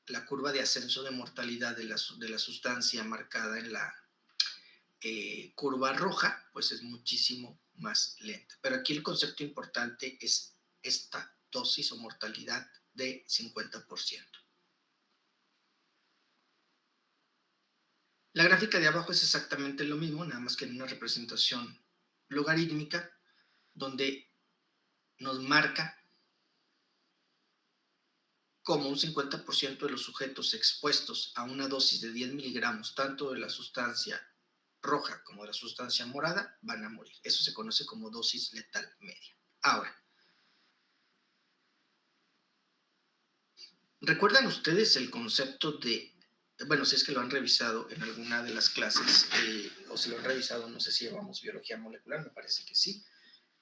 la curva de ascenso de mortalidad de la sustancia marcada en la curva roja, pues es muchísimo más lenta. Pero aquí el concepto importante es esta dosis o mortalidad de 50%. La gráfica de abajo es exactamente lo mismo, nada más que en una representación logarítmica, donde nos marca como un 50% de los sujetos expuestos a una dosis de 10 miligramos, tanto de la sustancia roja como de la sustancia morada, van a morir. Eso se conoce como dosis letal media. Ahora, ¿recuerdan ustedes el concepto de, bueno, si es que lo han revisado en alguna de las clases, o si lo han revisado, no sé si llevamos biología molecular, me parece que sí,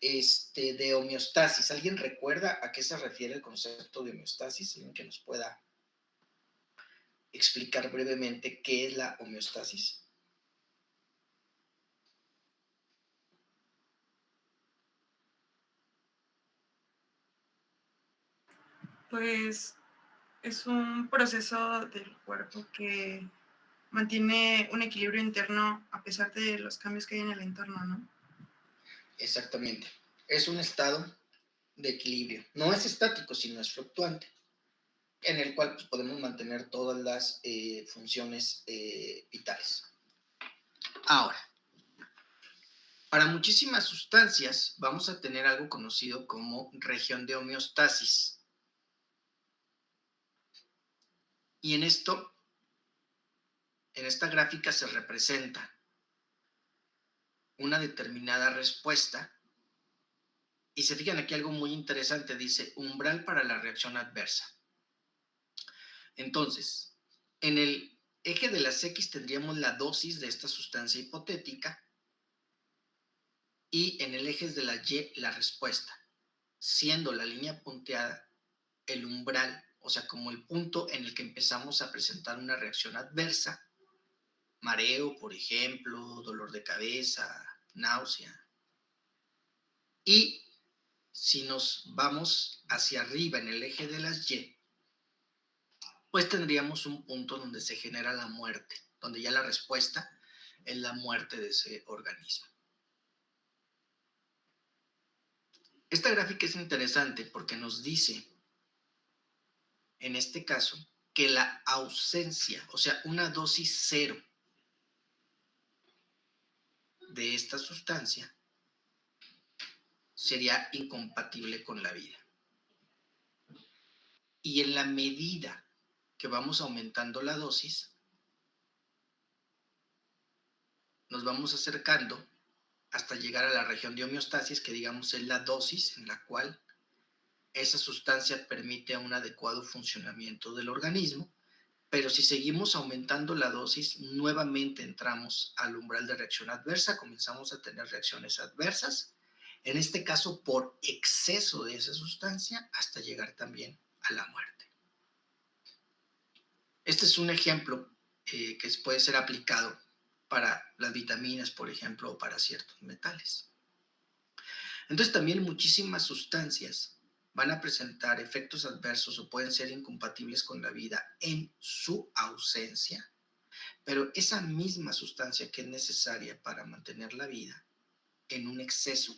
de homeostasis. ¿Alguien recuerda a qué se refiere el concepto de homeostasis? ¿Alguien que nos pueda explicar brevemente qué es la homeostasis? Pues es un proceso del cuerpo que mantiene un equilibrio interno a pesar de los cambios que hay en el entorno, ¿no? Exactamente. Es un estado de equilibrio. No es estático, sino es fluctuante, en el cual pues, podemos mantener todas las funciones vitales. Ahora, para muchísimas sustancias vamos a tener algo conocido como región de homeostasis. Y en esta gráfica se representa una determinada respuesta. Y se fijan aquí algo muy interesante, dice umbral para la reacción adversa. Entonces, en el eje de las X tendríamos la dosis de esta sustancia hipotética y en el eje de la Y la respuesta, siendo la línea punteada el umbral, o sea, como el punto en el que empezamos a presentar una reacción adversa, mareo, por ejemplo, dolor de cabeza, náusea. Y si nos vamos hacia arriba en el eje de las Y, pues tendríamos un punto donde se genera la muerte, donde ya la respuesta es la muerte de ese organismo. Esta gráfica es interesante porque nos dice, en este caso, que la ausencia, o sea, una dosis cero de esta sustancia sería incompatible con la vida. Y en la medida que vamos aumentando la dosis, nos vamos acercando hasta llegar a la región de homeostasis, que digamos es la dosis en la cual esa sustancia permite un adecuado funcionamiento del organismo, pero si seguimos aumentando la dosis, nuevamente entramos al umbral de reacción adversa, comenzamos a tener reacciones adversas, en este caso por exceso de esa sustancia, hasta llegar también a la muerte. Este es un ejemplo que puede ser aplicado para las vitaminas, por ejemplo, o para ciertos metales. Entonces también muchísimas sustancias van a presentar efectos adversos o pueden ser incompatibles con la vida en su ausencia, pero esa misma sustancia que es necesaria para mantener la vida en un exceso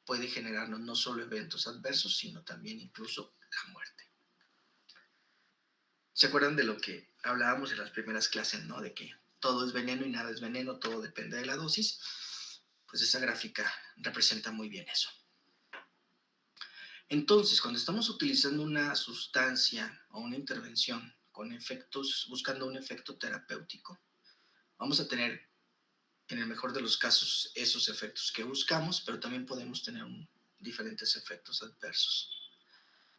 puede generarnos no solo eventos adversos, sino también incluso la muerte. ¿Se acuerdan de lo que hablábamos en las primeras clases, ¿no? De que todo es veneno y nada es veneno, todo depende de la dosis. Pues esa gráfica representa muy bien eso. Entonces, cuando estamos utilizando una sustancia o una intervención con efectos, buscando un efecto terapéutico, vamos a tener, en el mejor de los casos, esos efectos que buscamos, pero también podemos tener diferentes efectos adversos.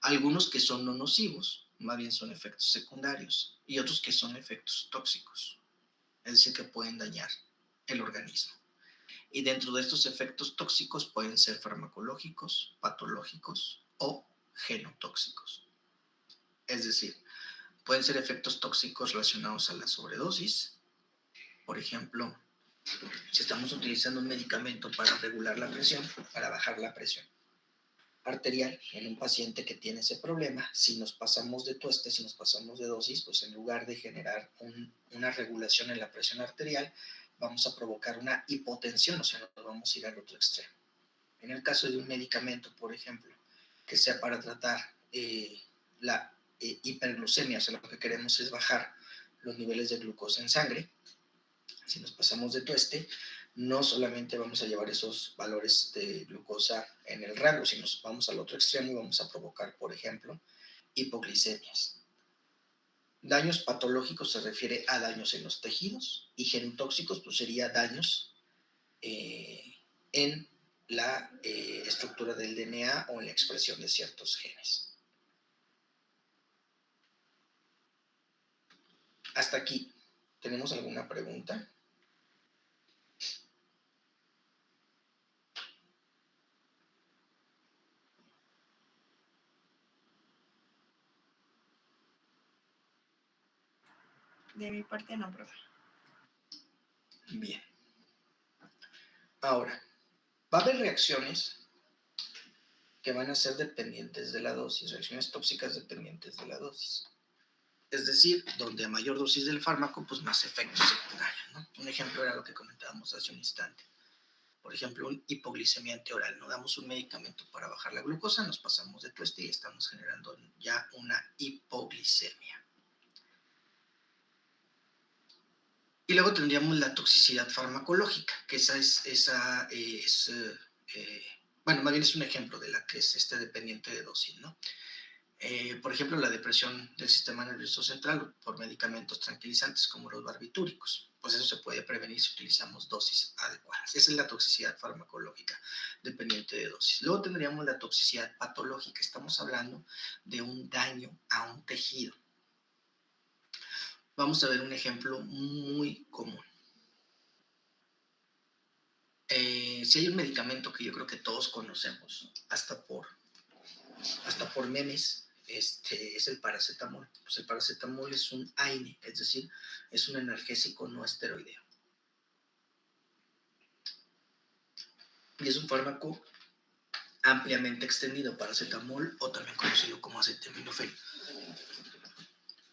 Algunos que son no nocivos, más bien son efectos secundarios, y otros que son efectos tóxicos, es decir, que pueden dañar el organismo. Y dentro de estos efectos tóxicos pueden ser farmacológicos, patológicos o genotóxicos. Es decir, pueden ser efectos tóxicos relacionados a la sobredosis. Por ejemplo, si estamos utilizando un medicamento para regular la presión, para bajar la presión arterial en un paciente que tiene ese problema, si nos pasamos de tueste, si nos pasamos de dosis, pues en lugar de generar una regulación en la presión arterial, vamos a provocar una hipotensión, o sea, nos vamos a ir al otro extremo. En el caso de un medicamento, por ejemplo, que sea para tratar la hiperglucemia, o sea, lo que queremos es bajar los niveles de glucosa en sangre, si nos pasamos de tueste, no solamente vamos a llevar esos valores de glucosa en el rango, sino vamos al otro extremo y vamos a provocar, por ejemplo, hipoglicemias. Daños patológicos se refiere a daños en los tejidos y genotóxicos pues sería daños en la estructura del DNA o en la expresión de ciertos genes. Hasta aquí, ¿tenemos alguna pregunta? De mi parte no, profe. Bien. Ahora, va a haber reacciones que van a ser dependientes de la dosis, reacciones tóxicas dependientes de la dosis. Es decir, donde a mayor dosis del fármaco, pues más efectos secundarios, ¿no? Un ejemplo era lo que comentábamos hace un instante. Por ejemplo, una hipoglicemia anteoral. No damos un medicamento para bajar la glucosa, nos pasamos de tueste y estamos generando ya una hipoglicemia. Y luego tendríamos la toxicidad farmacológica, que bueno, más bien es un ejemplo de la que es dependiente de dosis, ¿no? Por ejemplo, la depresión del sistema nervioso central por medicamentos tranquilizantes como los barbitúricos. Pues eso se puede prevenir si utilizamos dosis adecuadas. Esa es la toxicidad farmacológica dependiente de dosis. Luego tendríamos la toxicidad patológica. Estamos hablando de un daño a un tejido. Vamos a ver un ejemplo muy común. Si hay un medicamento que yo creo que todos conocemos, hasta por memes, es el paracetamol. Pues el paracetamol es un AINE, es decir, es un analgésico no esteroideo. Y es un fármaco ampliamente extendido, paracetamol, o también conocido como acetaminofén.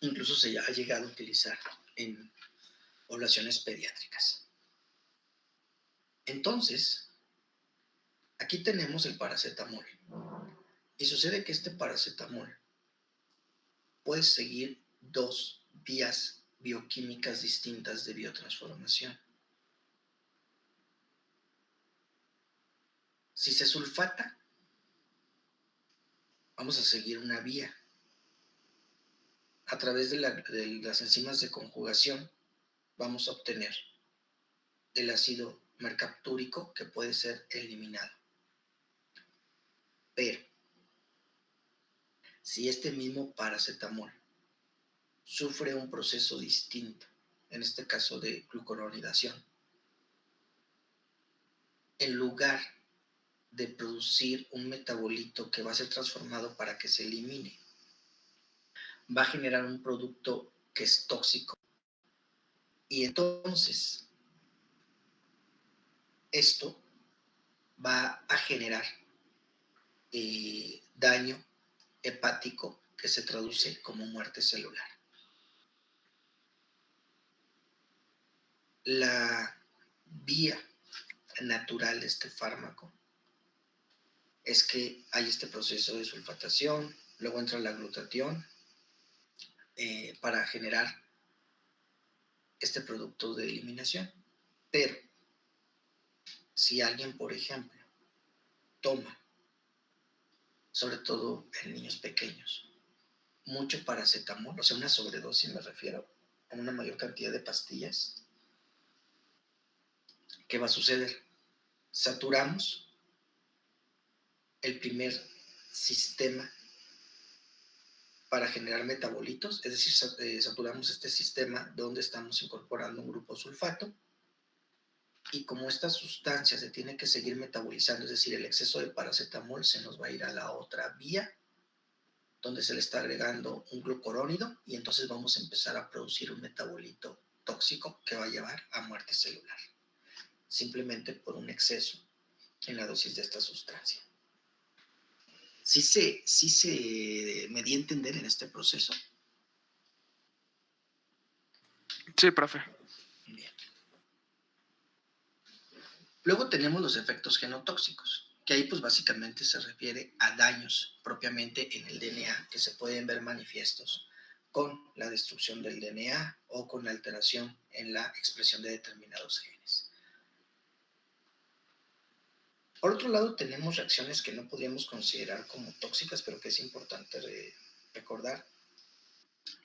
Incluso se ha llegado a utilizar en poblaciones pediátricas. Entonces, aquí tenemos el paracetamol. Y sucede que este paracetamol puede seguir dos vías bioquímicas distintas de biotransformación. Si se sulfata, vamos a seguir una vía. A través de las enzimas de conjugación vamos a obtener el ácido mercaptúrico que puede ser eliminado. Pero, si este mismo paracetamol sufre un proceso distinto, en este caso de glucuronidación, en lugar de producir un metabolito que va a ser transformado para que se elimine, va a generar un producto que es tóxico. Y entonces, esto va a generar daño hepático que se traduce como muerte celular. La vía natural de este fármaco es que hay este proceso de sulfatación, luego entra la glutatión para generar este producto de eliminación. Pero si alguien, por ejemplo, toma, sobre todo en niños pequeños, mucho paracetamol, o sea, una sobredosis me refiero, a una mayor cantidad de pastillas, ¿qué va a suceder? Saturamos el primer sistema para generar metabolitos, es decir, saturamos este sistema donde estamos incorporando un grupo sulfato, y como esta sustancia se tiene que seguir metabolizando, es decir, el exceso de paracetamol se nos va a ir a la otra vía, donde se le está agregando un glucurónido, y entonces vamos a empezar a producir un metabolito tóxico que va a llevar a muerte celular, simplemente por un exceso en la dosis de esta sustancia. Sí se me di a entender en este proceso. Sí, profe. Bien. Luego tenemos los efectos genotóxicos, que ahí pues básicamente se refiere a daños propiamente en el DNA que se pueden ver manifiestos con la destrucción del DNA o con la alteración en la expresión de determinados genes. Por otro lado, tenemos reacciones que no podríamos considerar como tóxicas, pero que es importante recordar,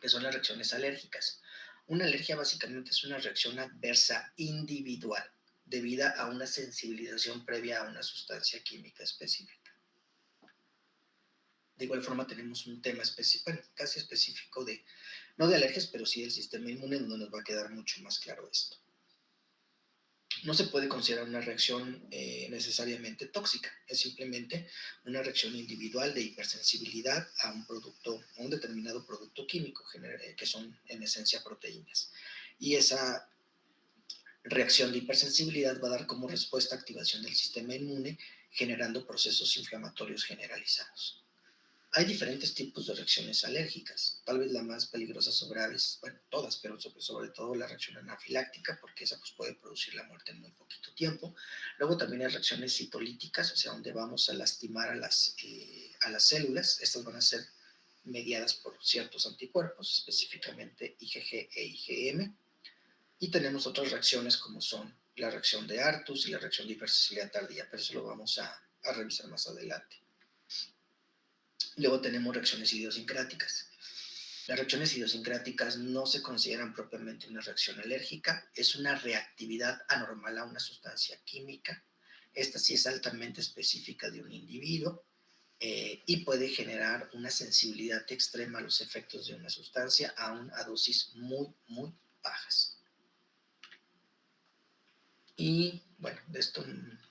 que son las reacciones alérgicas. Una alergia básicamente es una reacción adversa individual debida a una sensibilización previa a una sustancia química específica. De igual forma tenemos un tema casi específico no de alergias, pero sí del sistema inmune, donde nos va a quedar mucho más claro esto. No se puede considerar una reacción necesariamente tóxica, es simplemente una reacción individual de hipersensibilidad a un determinado producto químico que que son en esencia proteínas. Y esa reacción de hipersensibilidad va a dar como respuesta activación del sistema inmune, generando procesos inflamatorios generalizados. Hay diferentes tipos de reacciones alérgicas. Tal vez la más peligrosa o grave es, bueno, todas, pero sobre todo la reacción anafiláctica, porque esa pues, puede producir la muerte en muy poquito tiempo. Luego también hay reacciones citolíticas, o sea, donde vamos a lastimar a las células. Estas van a ser mediadas por ciertos anticuerpos, específicamente IgG e IgM. Y tenemos otras reacciones como son la reacción de Artus y la reacción de hipersensibilidad tardía, pero eso lo vamos a revisar más adelante. Luego tenemos reacciones idiosincráticas. Las reacciones idiosincráticas no se consideran propiamente una reacción alérgica, es una reactividad anormal a una sustancia química. Esta sí es altamente específica de un individuo y puede generar una sensibilidad extrema a los efectos de una sustancia, aún a dosis muy, muy bajas. Y bueno, de esto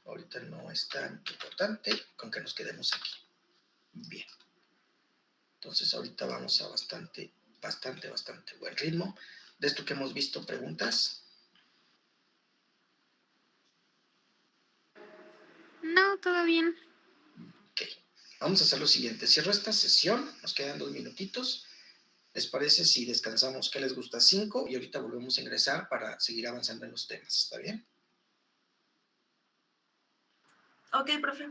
ahorita no es tan importante, con que nos quedemos aquí. Bien. Entonces ahorita vamos a bastante buen ritmo. De esto que hemos visto, ¿preguntas? No, todo bien. Ok. Vamos a hacer lo siguiente. Cierro esta sesión. Nos quedan 2 minutitos. ¿Les parece si descansamos? ¿Qué les gusta? 5 y ahorita volvemos a ingresar para seguir avanzando en los temas. ¿Está bien? Ok, profe.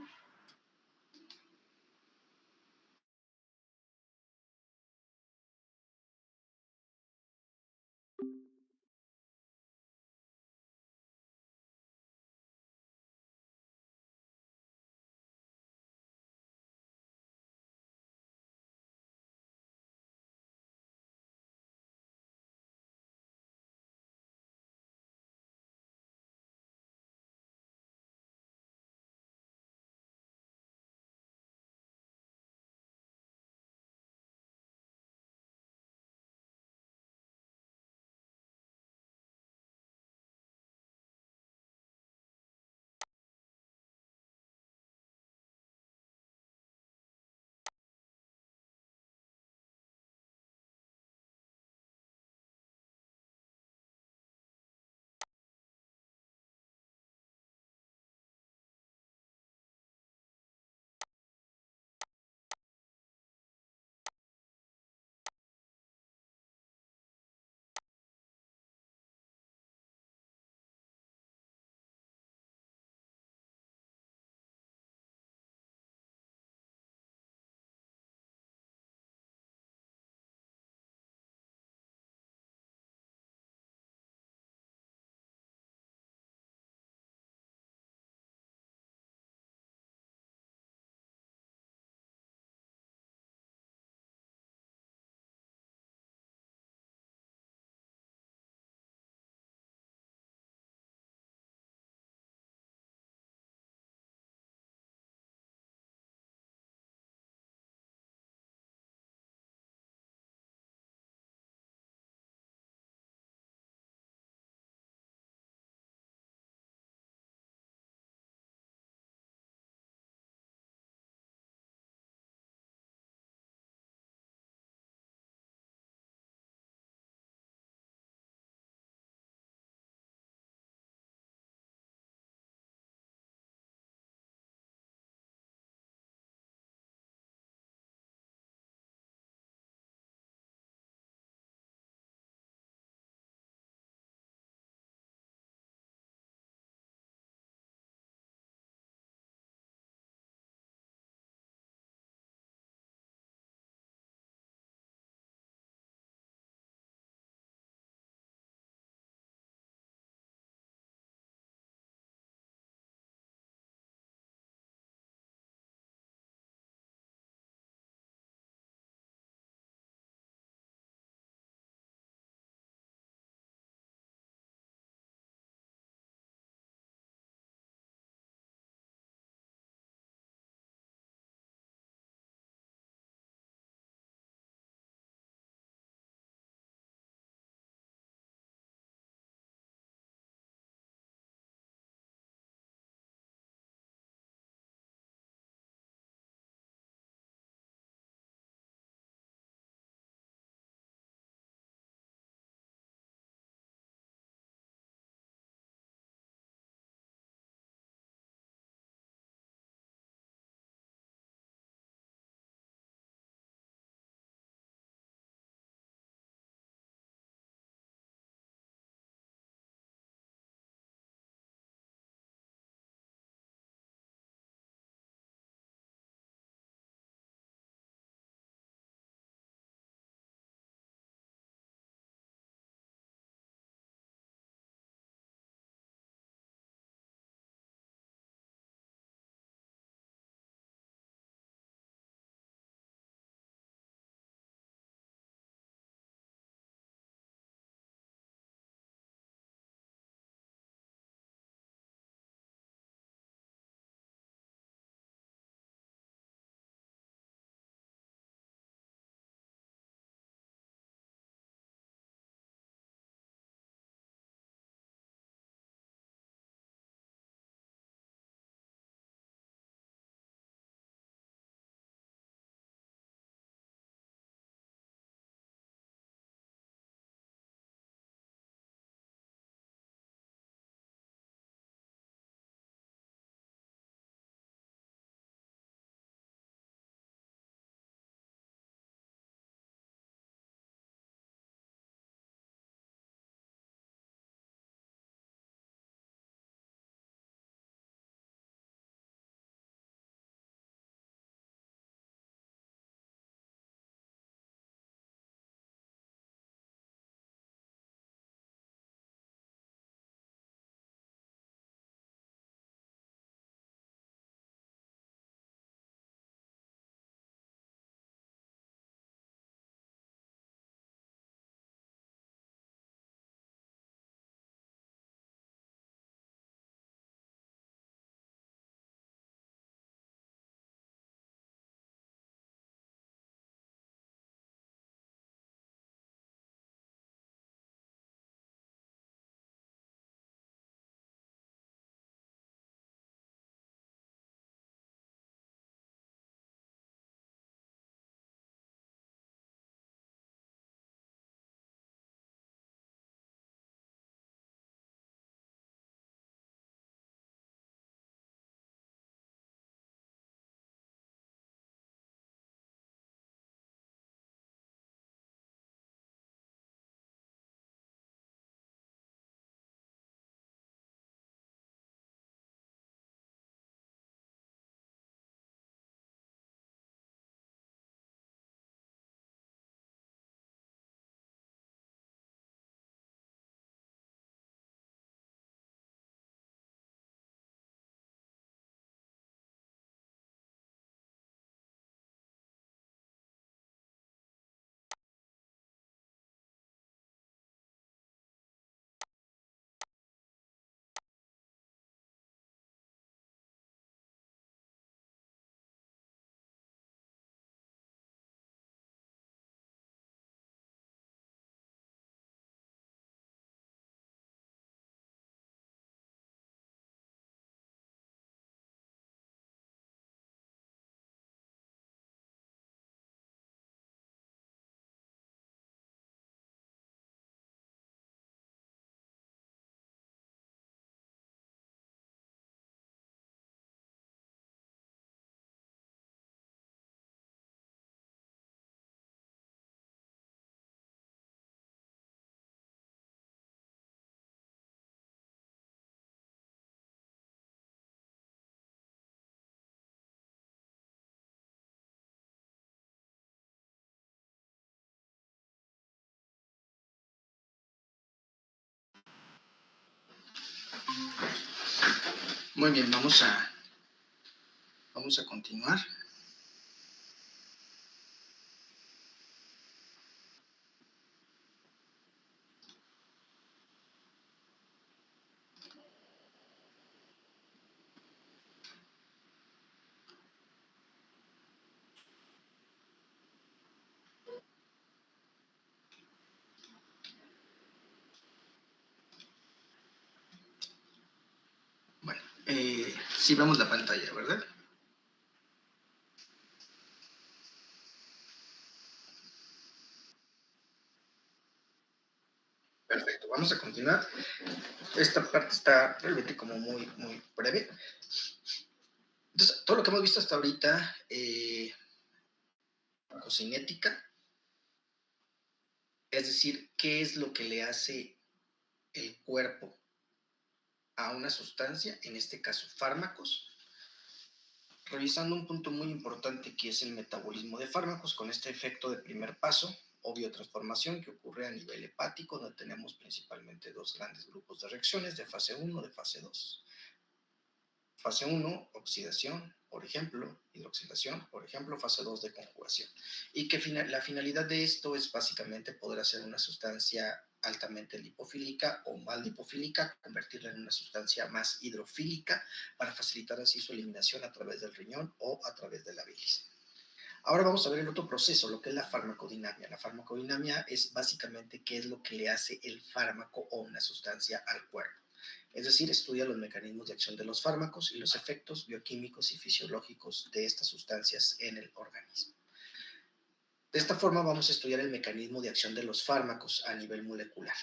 Muy bien, vamos a continuar. Bueno, sí vemos la pantalla, ¿verdad? Perfecto, vamos a continuar. Esta parte está realmente como muy breve. Entonces, todo lo que hemos visto hasta ahorita, cocinética, es decir, qué es lo que le hace el cuerpo a una sustancia, en este caso fármacos, revisando un punto muy importante que es el metabolismo de fármacos, con este efecto de primer paso o biotransformación que ocurre a nivel hepático, donde tenemos principalmente dos grandes grupos de reacciones de fase 1, de fase 2. Fase 1, oxidación, por ejemplo, hidroxilación, por ejemplo, fase 2 de conjugación. Y que la finalidad de esto es básicamente poder hacer una sustancia altamente lipofílica o mal lipofílica, convertirla en una sustancia más hidrofílica para facilitar así su eliminación a través del riñón o a través de la bilis. Ahora vamos a ver el otro proceso, lo que es la farmacodinamia. La farmacodinamia es básicamente qué es lo que le hace el fármaco o una sustancia al cuerpo. Es decir, estudia los mecanismos de acción de los fármacos y los efectos bioquímicos y fisiológicos de estas sustancias en el organismo. De esta forma vamos a estudiar el mecanismo de acción de los fármacos a nivel molecular.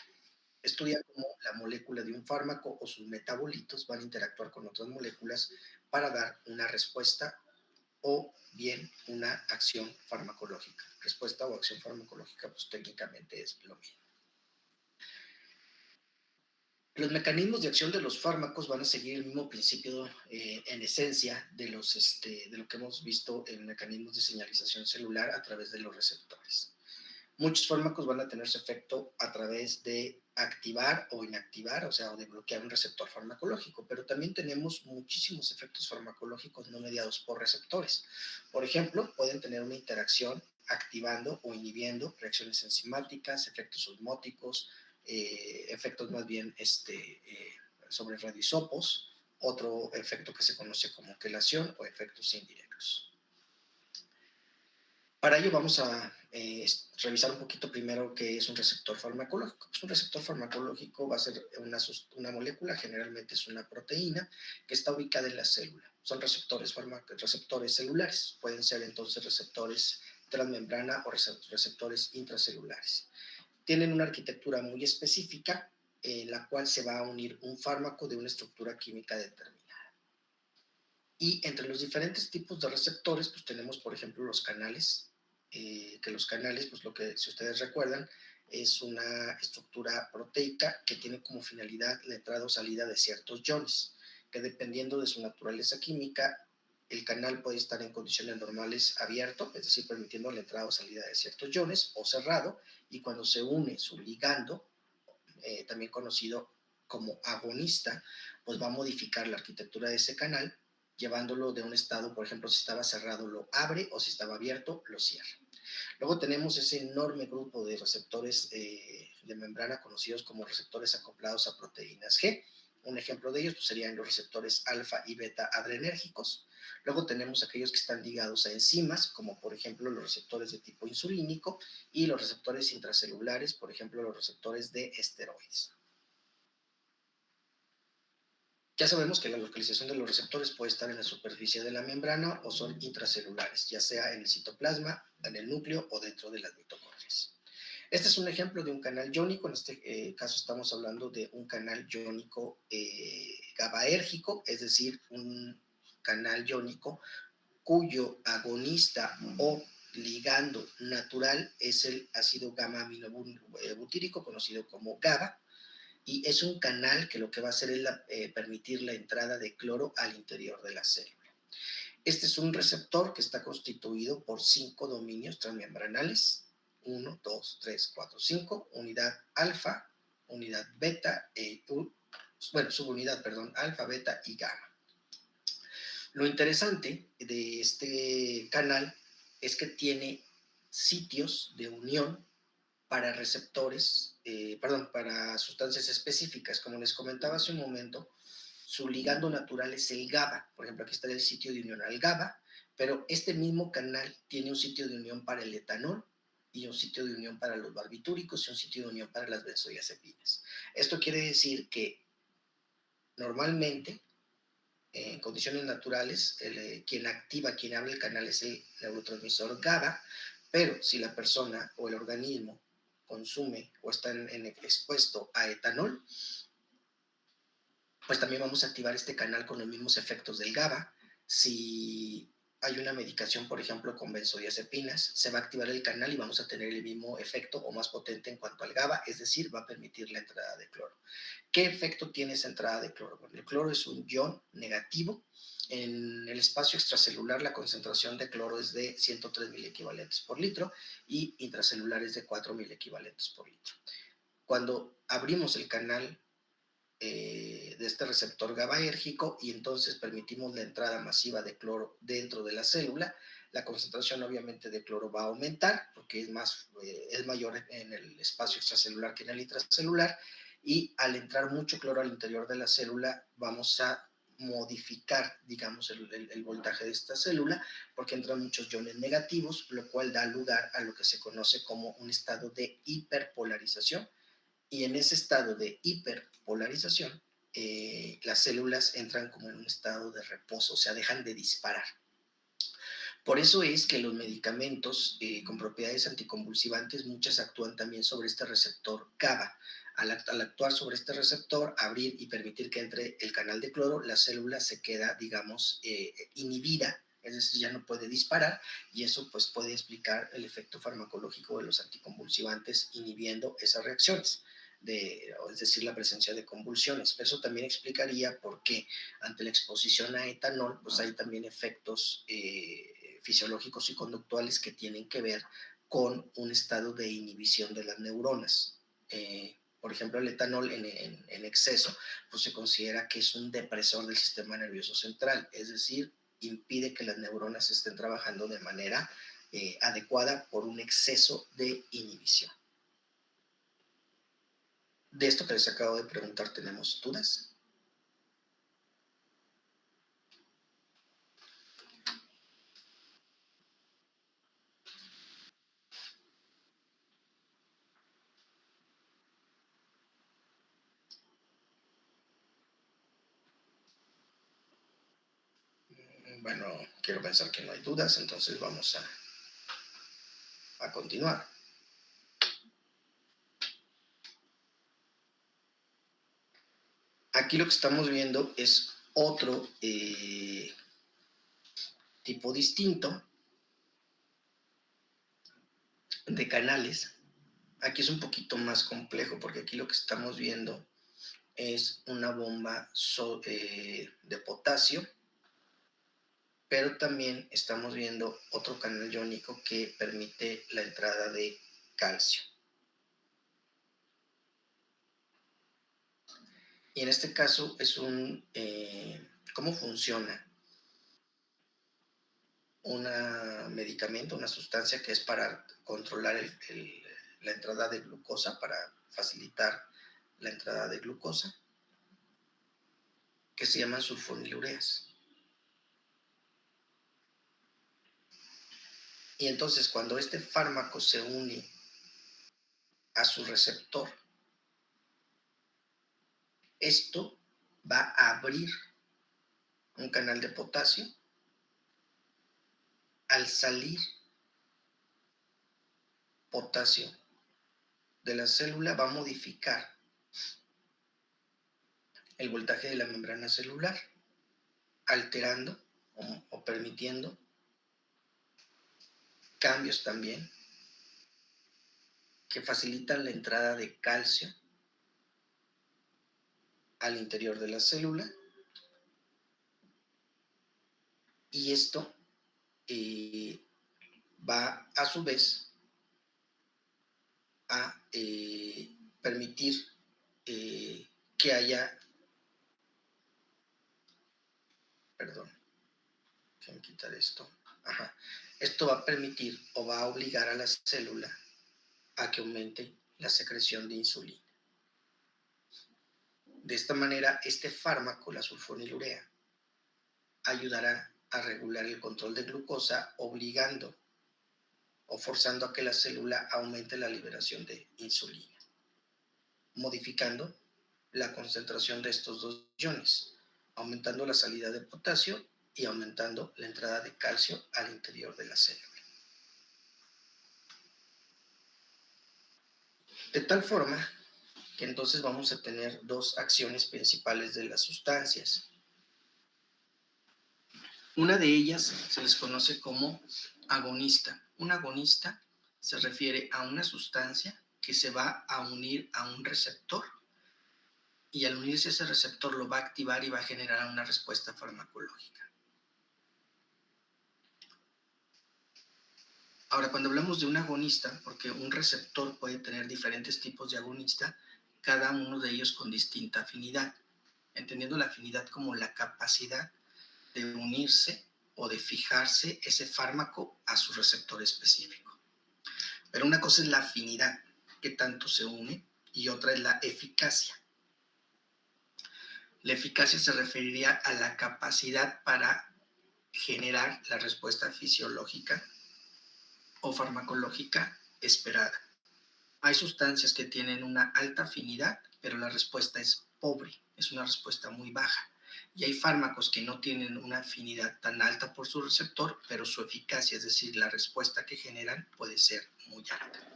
Estudia cómo la molécula de un fármaco o sus metabolitos van a interactuar con otras moléculas para dar una respuesta o bien una acción farmacológica. Respuesta o acción farmacológica, pues técnicamente es lo mismo. Los mecanismos de acción de los fármacos van a seguir el mismo principio en esencia de lo que hemos visto en mecanismos de señalización celular a través de los receptores. Muchos fármacos van a tener su efecto a través de activar o inactivar, o sea, o de bloquear un receptor farmacológico, pero también tenemos muchísimos efectos farmacológicos no mediados por receptores. Por ejemplo, pueden tener una interacción activando o inhibiendo reacciones enzimáticas, efectos osmóticos, efectos más bien sobre radioisopos, otro efecto que se conoce como quelación o efectos indirectos. Para ello vamos a revisar un poquito primero qué es un receptor farmacológico. Pues un receptor farmacológico va a ser una molécula, generalmente es una proteína, que está ubicada en la célula. Son receptores celulares, pueden ser entonces receptores transmembrana o receptores intracelulares. Tienen una arquitectura muy específica en la cual se va a unir un fármaco de una estructura química determinada. Y entre los diferentes tipos de receptores, pues tenemos, por ejemplo, los canales, que los canales, pues lo que, si ustedes recuerdan, es una estructura proteica que tiene como finalidad la entrada o salida de ciertos iones, que dependiendo de su naturaleza química, el canal puede estar en condiciones normales abierto, es decir, permitiendo la entrada o salida de ciertos iones, o cerrado, y cuando se une su ligando, también conocido como agonista, pues va a modificar la arquitectura de ese canal, llevándolo de un estado, por ejemplo, si estaba cerrado lo abre o si estaba abierto lo cierra. Luego tenemos ese enorme grupo de receptores de membrana conocidos como receptores acoplados a proteínas G. Un ejemplo de ellos pues, serían los receptores alfa y beta adrenérgicos. Luego tenemos aquellos que están ligados a enzimas, como por ejemplo los receptores de tipo insulínico y los receptores intracelulares, por ejemplo los receptores de esteroides. Ya sabemos que la localización de los receptores puede estar en la superficie de la membrana o son intracelulares, ya sea en el citoplasma, en el núcleo o dentro de las mitocondrias. Este es un ejemplo de un canal iónico, en este caso estamos hablando de un canal iónico GABAérgico, es decir, un canal iónico cuyo agonista o ligando natural es el ácido gamma-aminobutírico, conocido como GABA, y es un canal que lo que va a hacer es permitir la entrada de cloro al interior de la célula. Este es un receptor que está constituido por 5 dominios transmembranales, 1, 2, 3, 4, 5, unidad alfa, unidad beta, subunidad, alfa, beta y gamma. Lo interesante de este canal es que tiene sitios de unión para receptores, para sustancias específicas. Como les comentaba hace un momento, su ligando natural es el GABA. Por ejemplo, aquí está el sitio de unión al GABA, pero este mismo canal tiene un sitio de unión para el etanol y un sitio de unión para los barbitúricos y un sitio de unión para las benzodiazepinas. Esto quiere decir que normalmente, en condiciones naturales, quien abre el canal es el neurotransmisor GABA, pero si la persona o el organismo consume o está expuesto a etanol, pues también vamos a activar este canal con los mismos efectos del GABA. Si hay una medicación, por ejemplo, con benzodiazepinas, se va a activar el canal y vamos a tener el mismo efecto o más potente en cuanto al GABA, es decir, va a permitir la entrada de cloro. ¿Qué efecto tiene esa entrada de cloro? Bueno, el cloro es un ion negativo. En el espacio extracelular la concentración de cloro es de 103 equivalentes por litro y intracelular es de 4.000 equivalentes por litro. Cuando abrimos el canal de este receptor GABAérgico y entonces permitimos la entrada masiva de cloro dentro de la célula, la concentración obviamente de cloro va a aumentar porque es mayor en el espacio extracelular que en el intracelular, y al entrar mucho cloro al interior de la célula vamos a modificar, digamos, el voltaje de esta célula porque entran muchos iones negativos, lo cual da lugar a lo que se conoce como un estado de hiperpolarización, y en ese estado de hiperpolarización, las células entran como en un estado de reposo, o sea, dejan de disparar. Por eso es que los medicamentos con propiedades anticonvulsivantes, muchas actúan también sobre este receptor GABA. Al actuar sobre este receptor, abrir y permitir que entre el canal de cloro, la célula se queda, digamos, inhibida, es decir, ya no puede disparar, y eso pues puede explicar el efecto farmacológico de los anticonvulsivantes inhibiendo esas reacciones. Es decir, la presencia de convulsiones. Eso también explicaría por qué ante la exposición a etanol, pues hay también efectos fisiológicos y conductuales que tienen que ver con un estado de inhibición de las neuronas. Por ejemplo, el etanol en exceso, pues se considera que es un depresor del sistema nervioso central, es decir, impide que las neuronas estén trabajando de manera adecuada por un exceso de inhibición. De esto que les acabo de preguntar, ¿tenemos dudas? Bueno, quiero pensar que no hay dudas, entonces vamos a continuar. Aquí lo que estamos viendo es otro tipo distinto de canales. Aquí es un poquito más complejo porque aquí lo que estamos viendo es una bomba de potasio, pero también estamos viendo otro canal iónico que permite la entrada de calcio. Y en este caso es ¿cómo funciona? Un medicamento, una sustancia que es para controlar la entrada de glucosa, para facilitar la entrada de glucosa, que se llaman sulfonilureas. Y entonces cuando este fármaco se une a su receptor, esto va a abrir un canal de potasio. Al salir potasio de la célula, va a modificar el voltaje de la membrana celular, alterando o permitiendo cambios también que facilitan la entrada de calcio al interior de la célula, y esto va a su vez a permitir que haya, perdón, déjenme quitar esto. Ajá. Esto va a permitir o va a obligar a la célula a que aumente la secreción de insulina. De esta manera, este fármaco, la sulfonilurea, ayudará a regular el control de glucosa, obligando o forzando a que la célula aumente la liberación de insulina, modificando la concentración de estos dos iones, aumentando la salida de potasio y aumentando la entrada de calcio al interior de la célula. De tal forma que entonces vamos a tener dos acciones principales de las sustancias. Una de ellas se les conoce como agonista. Un agonista se refiere a una sustancia que se va a unir a un receptor y al unirse a ese receptor lo va a activar y va a generar una respuesta farmacológica. Ahora, cuando hablamos de un agonista, porque un receptor puede tener diferentes tipos de agonista, cada uno de ellos con distinta afinidad, entendiendo la afinidad como la capacidad de unirse o de fijarse ese fármaco a su receptor específico. Pero una cosa es la afinidad, que tanto se une, y otra es la eficacia. La eficacia se referiría a la capacidad para generar la respuesta fisiológica o farmacológica esperada. Hay sustancias que tienen una alta afinidad, pero la respuesta es pobre, es una respuesta muy baja. Y hay fármacos que no tienen una afinidad tan alta por su receptor, pero su eficacia, es decir, la respuesta que generan, puede ser muy alta.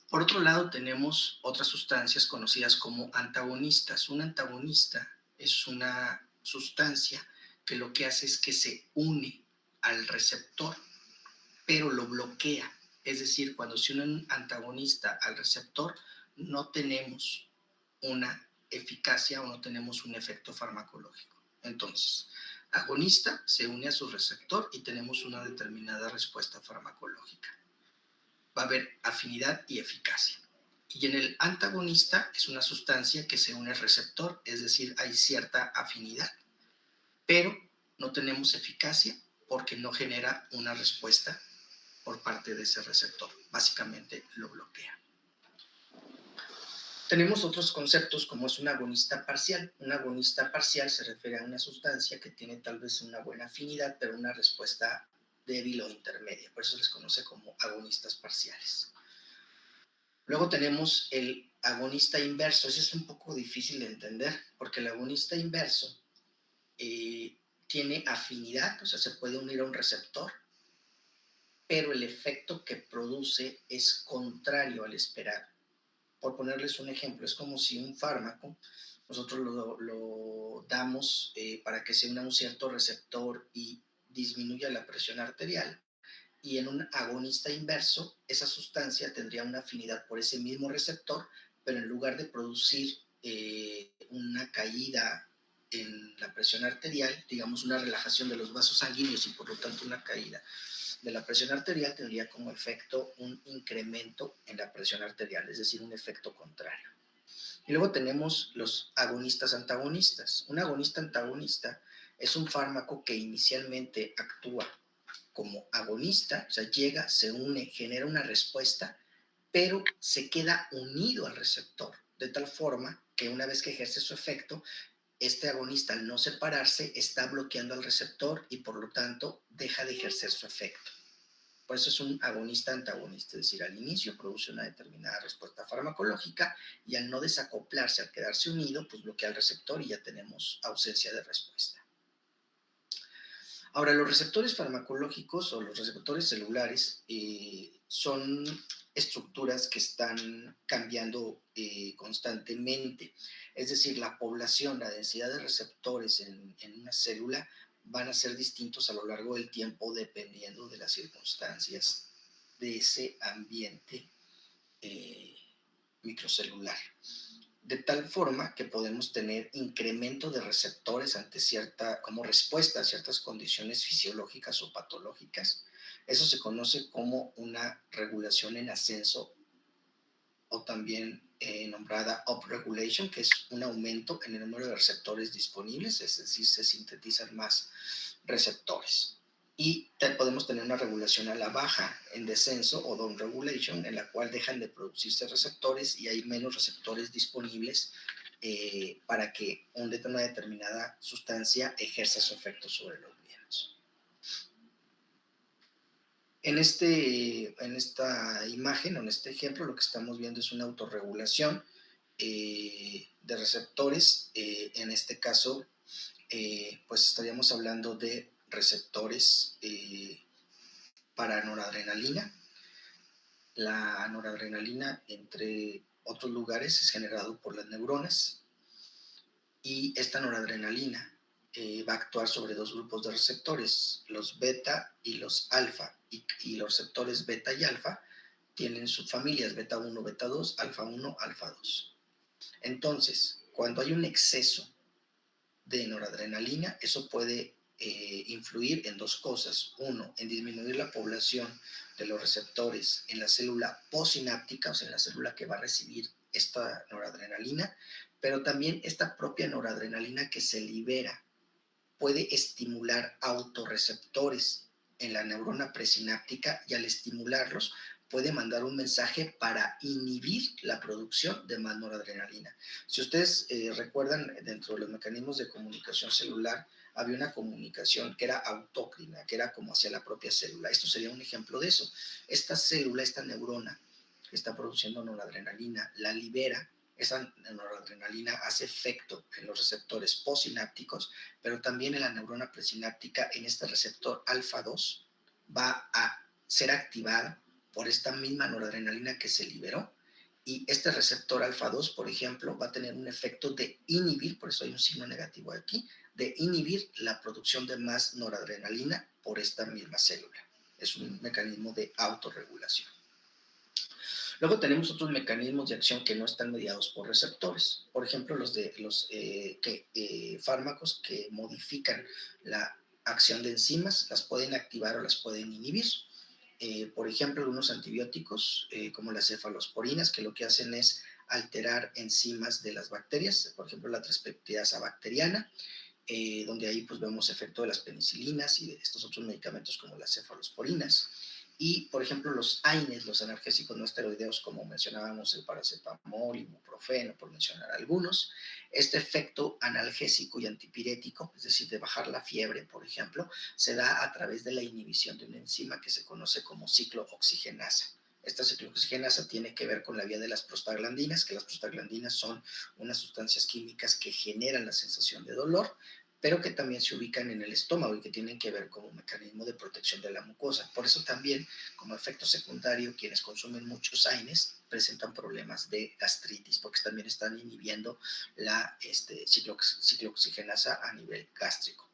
Por otro lado, tenemos otras sustancias conocidas como antagonistas. Un antagonista es una sustancia que lo que hace es que se une al receptor, pero lo bloquea. Es decir, cuando se une un antagonista al receptor, no tenemos una eficacia o no tenemos un efecto farmacológico. Entonces, agonista se une a su receptor y tenemos una determinada respuesta farmacológica. Va a haber afinidad y eficacia. Y en el antagonista es una sustancia que se une al receptor, es decir, hay cierta afinidad, pero no tenemos eficacia porque no genera una respuesta por parte de ese receptor. Básicamente lo bloquea. Tenemos otros conceptos como es un agonista parcial. Un agonista parcial se refiere a una sustancia que tiene tal vez una buena afinidad, pero una respuesta débil o intermedia. Por eso se les conoce como agonistas parciales. Luego tenemos el agonista inverso. Ese es un poco difícil de entender, porque el agonista inverso tiene afinidad, o sea, se puede unir a un receptor, pero el efecto que produce es contrario al esperado. Por ponerles un ejemplo, es como si un fármaco nosotros lo damos para que se una a un cierto receptor y disminuya la presión arterial, y en un agonista inverso, esa sustancia tendría una afinidad por ese mismo receptor, pero en lugar de producir una caída en la presión arterial, digamos una relajación de los vasos sanguíneos y por lo tanto una caída de la presión arterial, tendría como efecto un incremento en la presión arterial, es decir, un efecto contrario. Y luego tenemos los agonistas antagonistas. Un agonista antagonista es un fármaco que inicialmente actúa como agonista, o sea, llega, se une, genera una respuesta, pero se queda unido al receptor, de tal forma que una vez que ejerce su efecto, este agonista al no separarse está bloqueando al receptor y por lo tanto deja de ejercer su efecto. Por eso es un agonista antagonista, es decir, al inicio produce una determinada respuesta farmacológica y al no desacoplarse, al quedarse unido, pues bloquea el receptor y ya tenemos ausencia de respuesta. Ahora, los receptores farmacológicos o los receptores celulares son estructuras que están cambiando constantemente. Es decir, la población, la densidad de receptores en una célula van a ser distintos a lo largo del tiempo dependiendo de las circunstancias de ese ambiente microcelular. De tal forma que podemos tener incremento de receptores como respuesta a ciertas condiciones fisiológicas o patológicas. Eso se conoce como una regulación en ascenso o también nombrada upregulation, que es un aumento en el número de receptores disponibles, es decir, se sintetizan más receptores. Y podemos tener una regulación a la baja en descenso o downregulation, en la cual dejan de producirse receptores y hay menos receptores disponibles para que una determinada sustancia ejerza su efecto sobre los mismos. En esta imagen o en este ejemplo lo que estamos viendo es una autorregulación de receptores. En este caso, pues estaríamos hablando de receptores para noradrenalina. La noradrenalina, entre otros lugares, es generado por las neuronas y esta noradrenalina va a actuar sobre dos grupos de receptores, los beta y los alfa, y los receptores beta y alfa tienen subfamilias beta 1, beta 2, alfa 1, alfa 2. Entonces, cuando hay un exceso de noradrenalina, eso puede influir en dos cosas. Uno, en disminuir la población de los receptores en la célula postsináptica, o sea, en la célula que va a recibir esta noradrenalina, pero también esta propia noradrenalina que se libera puede estimular autorreceptores en la neurona presináptica y al estimularlos puede mandar un mensaje para inhibir la producción de más noradrenalina. Si ustedes recuerdan, dentro de los mecanismos de comunicación celular, había una comunicación que era autócrina, que era como hacia la propia célula. Esto sería un ejemplo de eso. Esta célula, esta neurona que está produciendo noradrenalina, la libera. Esa noradrenalina hace efecto en los receptores postsinápticos, pero también en la neurona presináptica, en este receptor alfa 2, va a ser activada por esta misma noradrenalina que se liberó. Y este receptor alfa 2, por ejemplo, va a tener un efecto de inhibir, por eso hay un signo negativo aquí, de inhibir la producción de más noradrenalina por esta misma célula. Es un mecanismo de autorregulación. Luego tenemos otros mecanismos de acción que no están mediados por receptores. Por ejemplo, los fármacos que modifican la acción de enzimas, las pueden activar o las pueden inhibir. Por ejemplo, algunos antibióticos, como las cefalosporinas, que lo que hacen es alterar enzimas de las bacterias, por ejemplo, la trispeptidasa bacteriana, donde ahí pues vemos efecto de las penicilinas y de estos otros medicamentos como las cefalosporinas. Y, por ejemplo, los AINES, los analgésicos no esteroideos, como mencionábamos, el paracetamol, ibuprofeno, por mencionar algunos, este efecto analgésico y antipirético, es decir, de bajar la fiebre, por ejemplo, se da a través de la inhibición de una enzima que se conoce como ciclooxigenasa. Esta ciclooxigenasa tiene que ver con la vía de las prostaglandinas, que las prostaglandinas son unas sustancias químicas que generan la sensación de dolor, pero que también se ubican en el estómago y que tienen que ver como un mecanismo de protección de la mucosa. Por eso también, como efecto secundario, quienes consumen muchos AINES presentan problemas de gastritis, porque también están inhibiendo la ciclooxigenasa a nivel gástrico.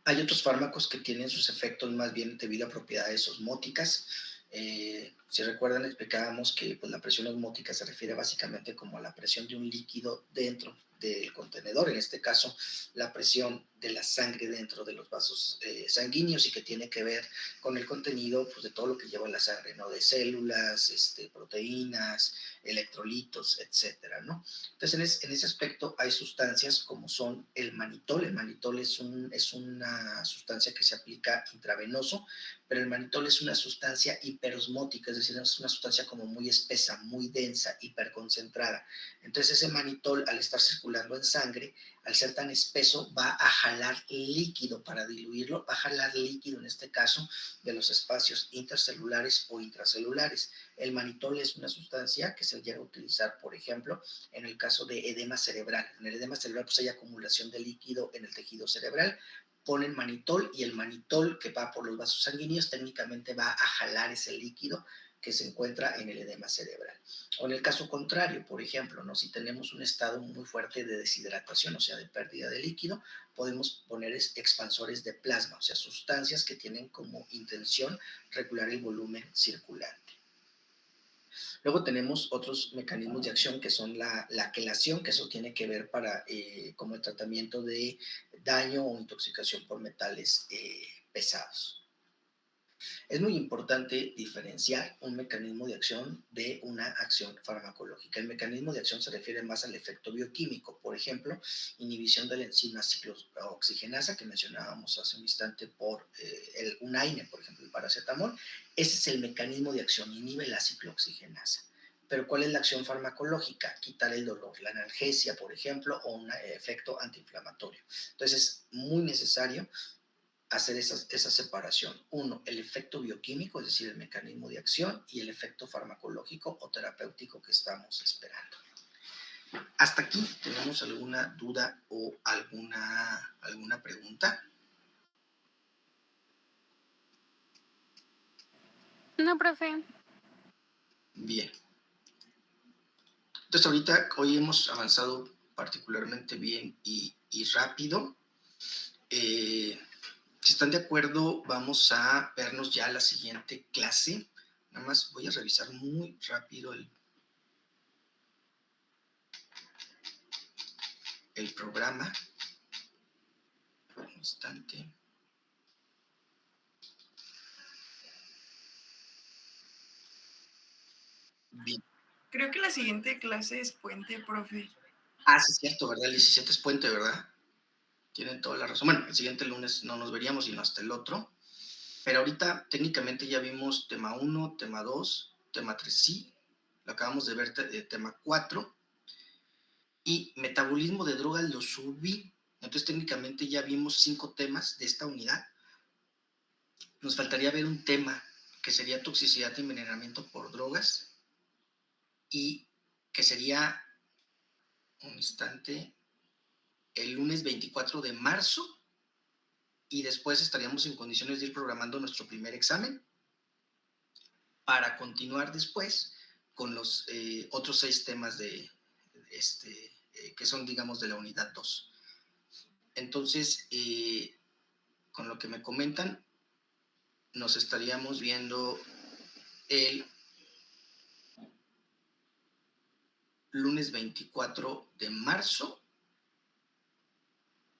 Hay otros fármacos que tienen sus efectos más bien debido a propiedades osmóticas. Si recuerdan, explicábamos que pues, la presión osmótica se refiere básicamente como a la presión de un líquido dentro del contenedor, en este caso la presión de la sangre dentro de los vasos sanguíneos y que tiene que ver con el contenido pues, de todo lo que lleva la sangre, ¿no? De células, proteínas, electrolitos, etcétera, ¿no? Entonces, en ese aspecto hay sustancias como son el manitol. El manitol es una sustancia que se aplica intravenoso, pero el manitol es una sustancia hiperosmótica, es decir, es una sustancia como muy espesa, muy densa, hiperconcentrada. Entonces, ese manitol, al estar circulando en sangre, al ser tan espeso, va a jalar líquido para diluirlo, va a jalar líquido en este caso de los espacios intercelulares o intracelulares. El manitol es una sustancia que se llega a utilizar, por ejemplo, en el caso de edema cerebral. En el edema cerebral pues hay acumulación de líquido en el tejido cerebral, ponen manitol y el manitol que va por los vasos sanguíneos técnicamente va a jalar ese líquido que se encuentra en el edema cerebral. O en el caso contrario, por ejemplo, ¿no? Si tenemos un estado muy fuerte de deshidratación, o sea, de pérdida de líquido, podemos poner expansores de plasma, o sea, sustancias que tienen como intención regular el volumen circulante. Luego tenemos otros mecanismos de acción que son la quelación, que eso tiene que ver como el tratamiento de daño o intoxicación por metales pesados. Es muy importante diferenciar un mecanismo de acción de una acción farmacológica. El mecanismo de acción se refiere más al efecto bioquímico, por ejemplo, inhibición de la enzima ciclooxigenasa que mencionábamos hace un instante por un AINE, por ejemplo, el paracetamol. Ese es el mecanismo de acción, inhibe la ciclooxigenasa. Pero ¿cuál es la acción farmacológica? Quitar el dolor, la analgesia, por ejemplo, o un efecto antiinflamatorio. Entonces es muy necesario hacer esa separación. Uno, el efecto bioquímico, es decir, el mecanismo de acción, y el efecto farmacológico o terapéutico que estamos esperando. ¿Hasta aquí tenemos alguna duda o alguna pregunta? No, profe. Bien. Entonces ahorita, hoy hemos avanzado particularmente bien y rápido. Si están de acuerdo, vamos a vernos ya la siguiente clase. Nada más voy a revisar muy rápido el programa. Un instante. Bien. Creo que la siguiente clase es puente, profe. Ah, sí, es cierto, ¿verdad? El 17 es puente, ¿verdad? Tienen toda la razón. Bueno, el siguiente lunes no nos veríamos, sino hasta el otro. Pero ahorita técnicamente ya vimos tema 1, tema 2, tema 3, sí. Lo acabamos de ver, tema 4. Y metabolismo de drogas lo subí. Entonces técnicamente ya vimos 5 temas de esta unidad. Nos faltaría ver un tema que sería toxicidad y envenenamiento por drogas. Y que sería, un instante, el lunes 24 de marzo. Y después estaríamos en condiciones de ir programando nuestro primer examen para continuar después con los otros 6 temas que son, digamos, de la unidad 2. Entonces, con lo que me comentan, nos estaríamos viendo el lunes 24 de marzo.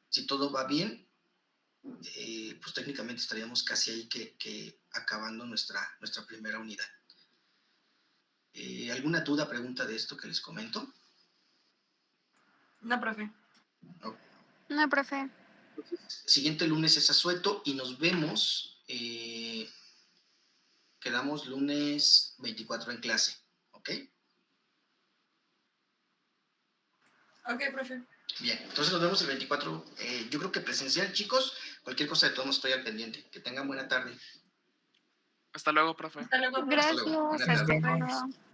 Si todo va bien, pues técnicamente estaríamos casi ahí que acabando nuestra primera unidad. ¿Alguna duda, pregunta de esto que les comento? No, profe. Okay. No, profe. Siguiente lunes es asueto y nos vemos. Quedamos lunes 24 en clase, ¿ok? Ok, profe. Bien, entonces nos vemos el 24. Yo creo que presencial, chicos. Cualquier cosa de todos estoy al pendiente. Que tengan buena tarde. Hasta luego, profe. Hasta luego, profe. Hasta luego. Gracias. Buena Hasta tarde. luego.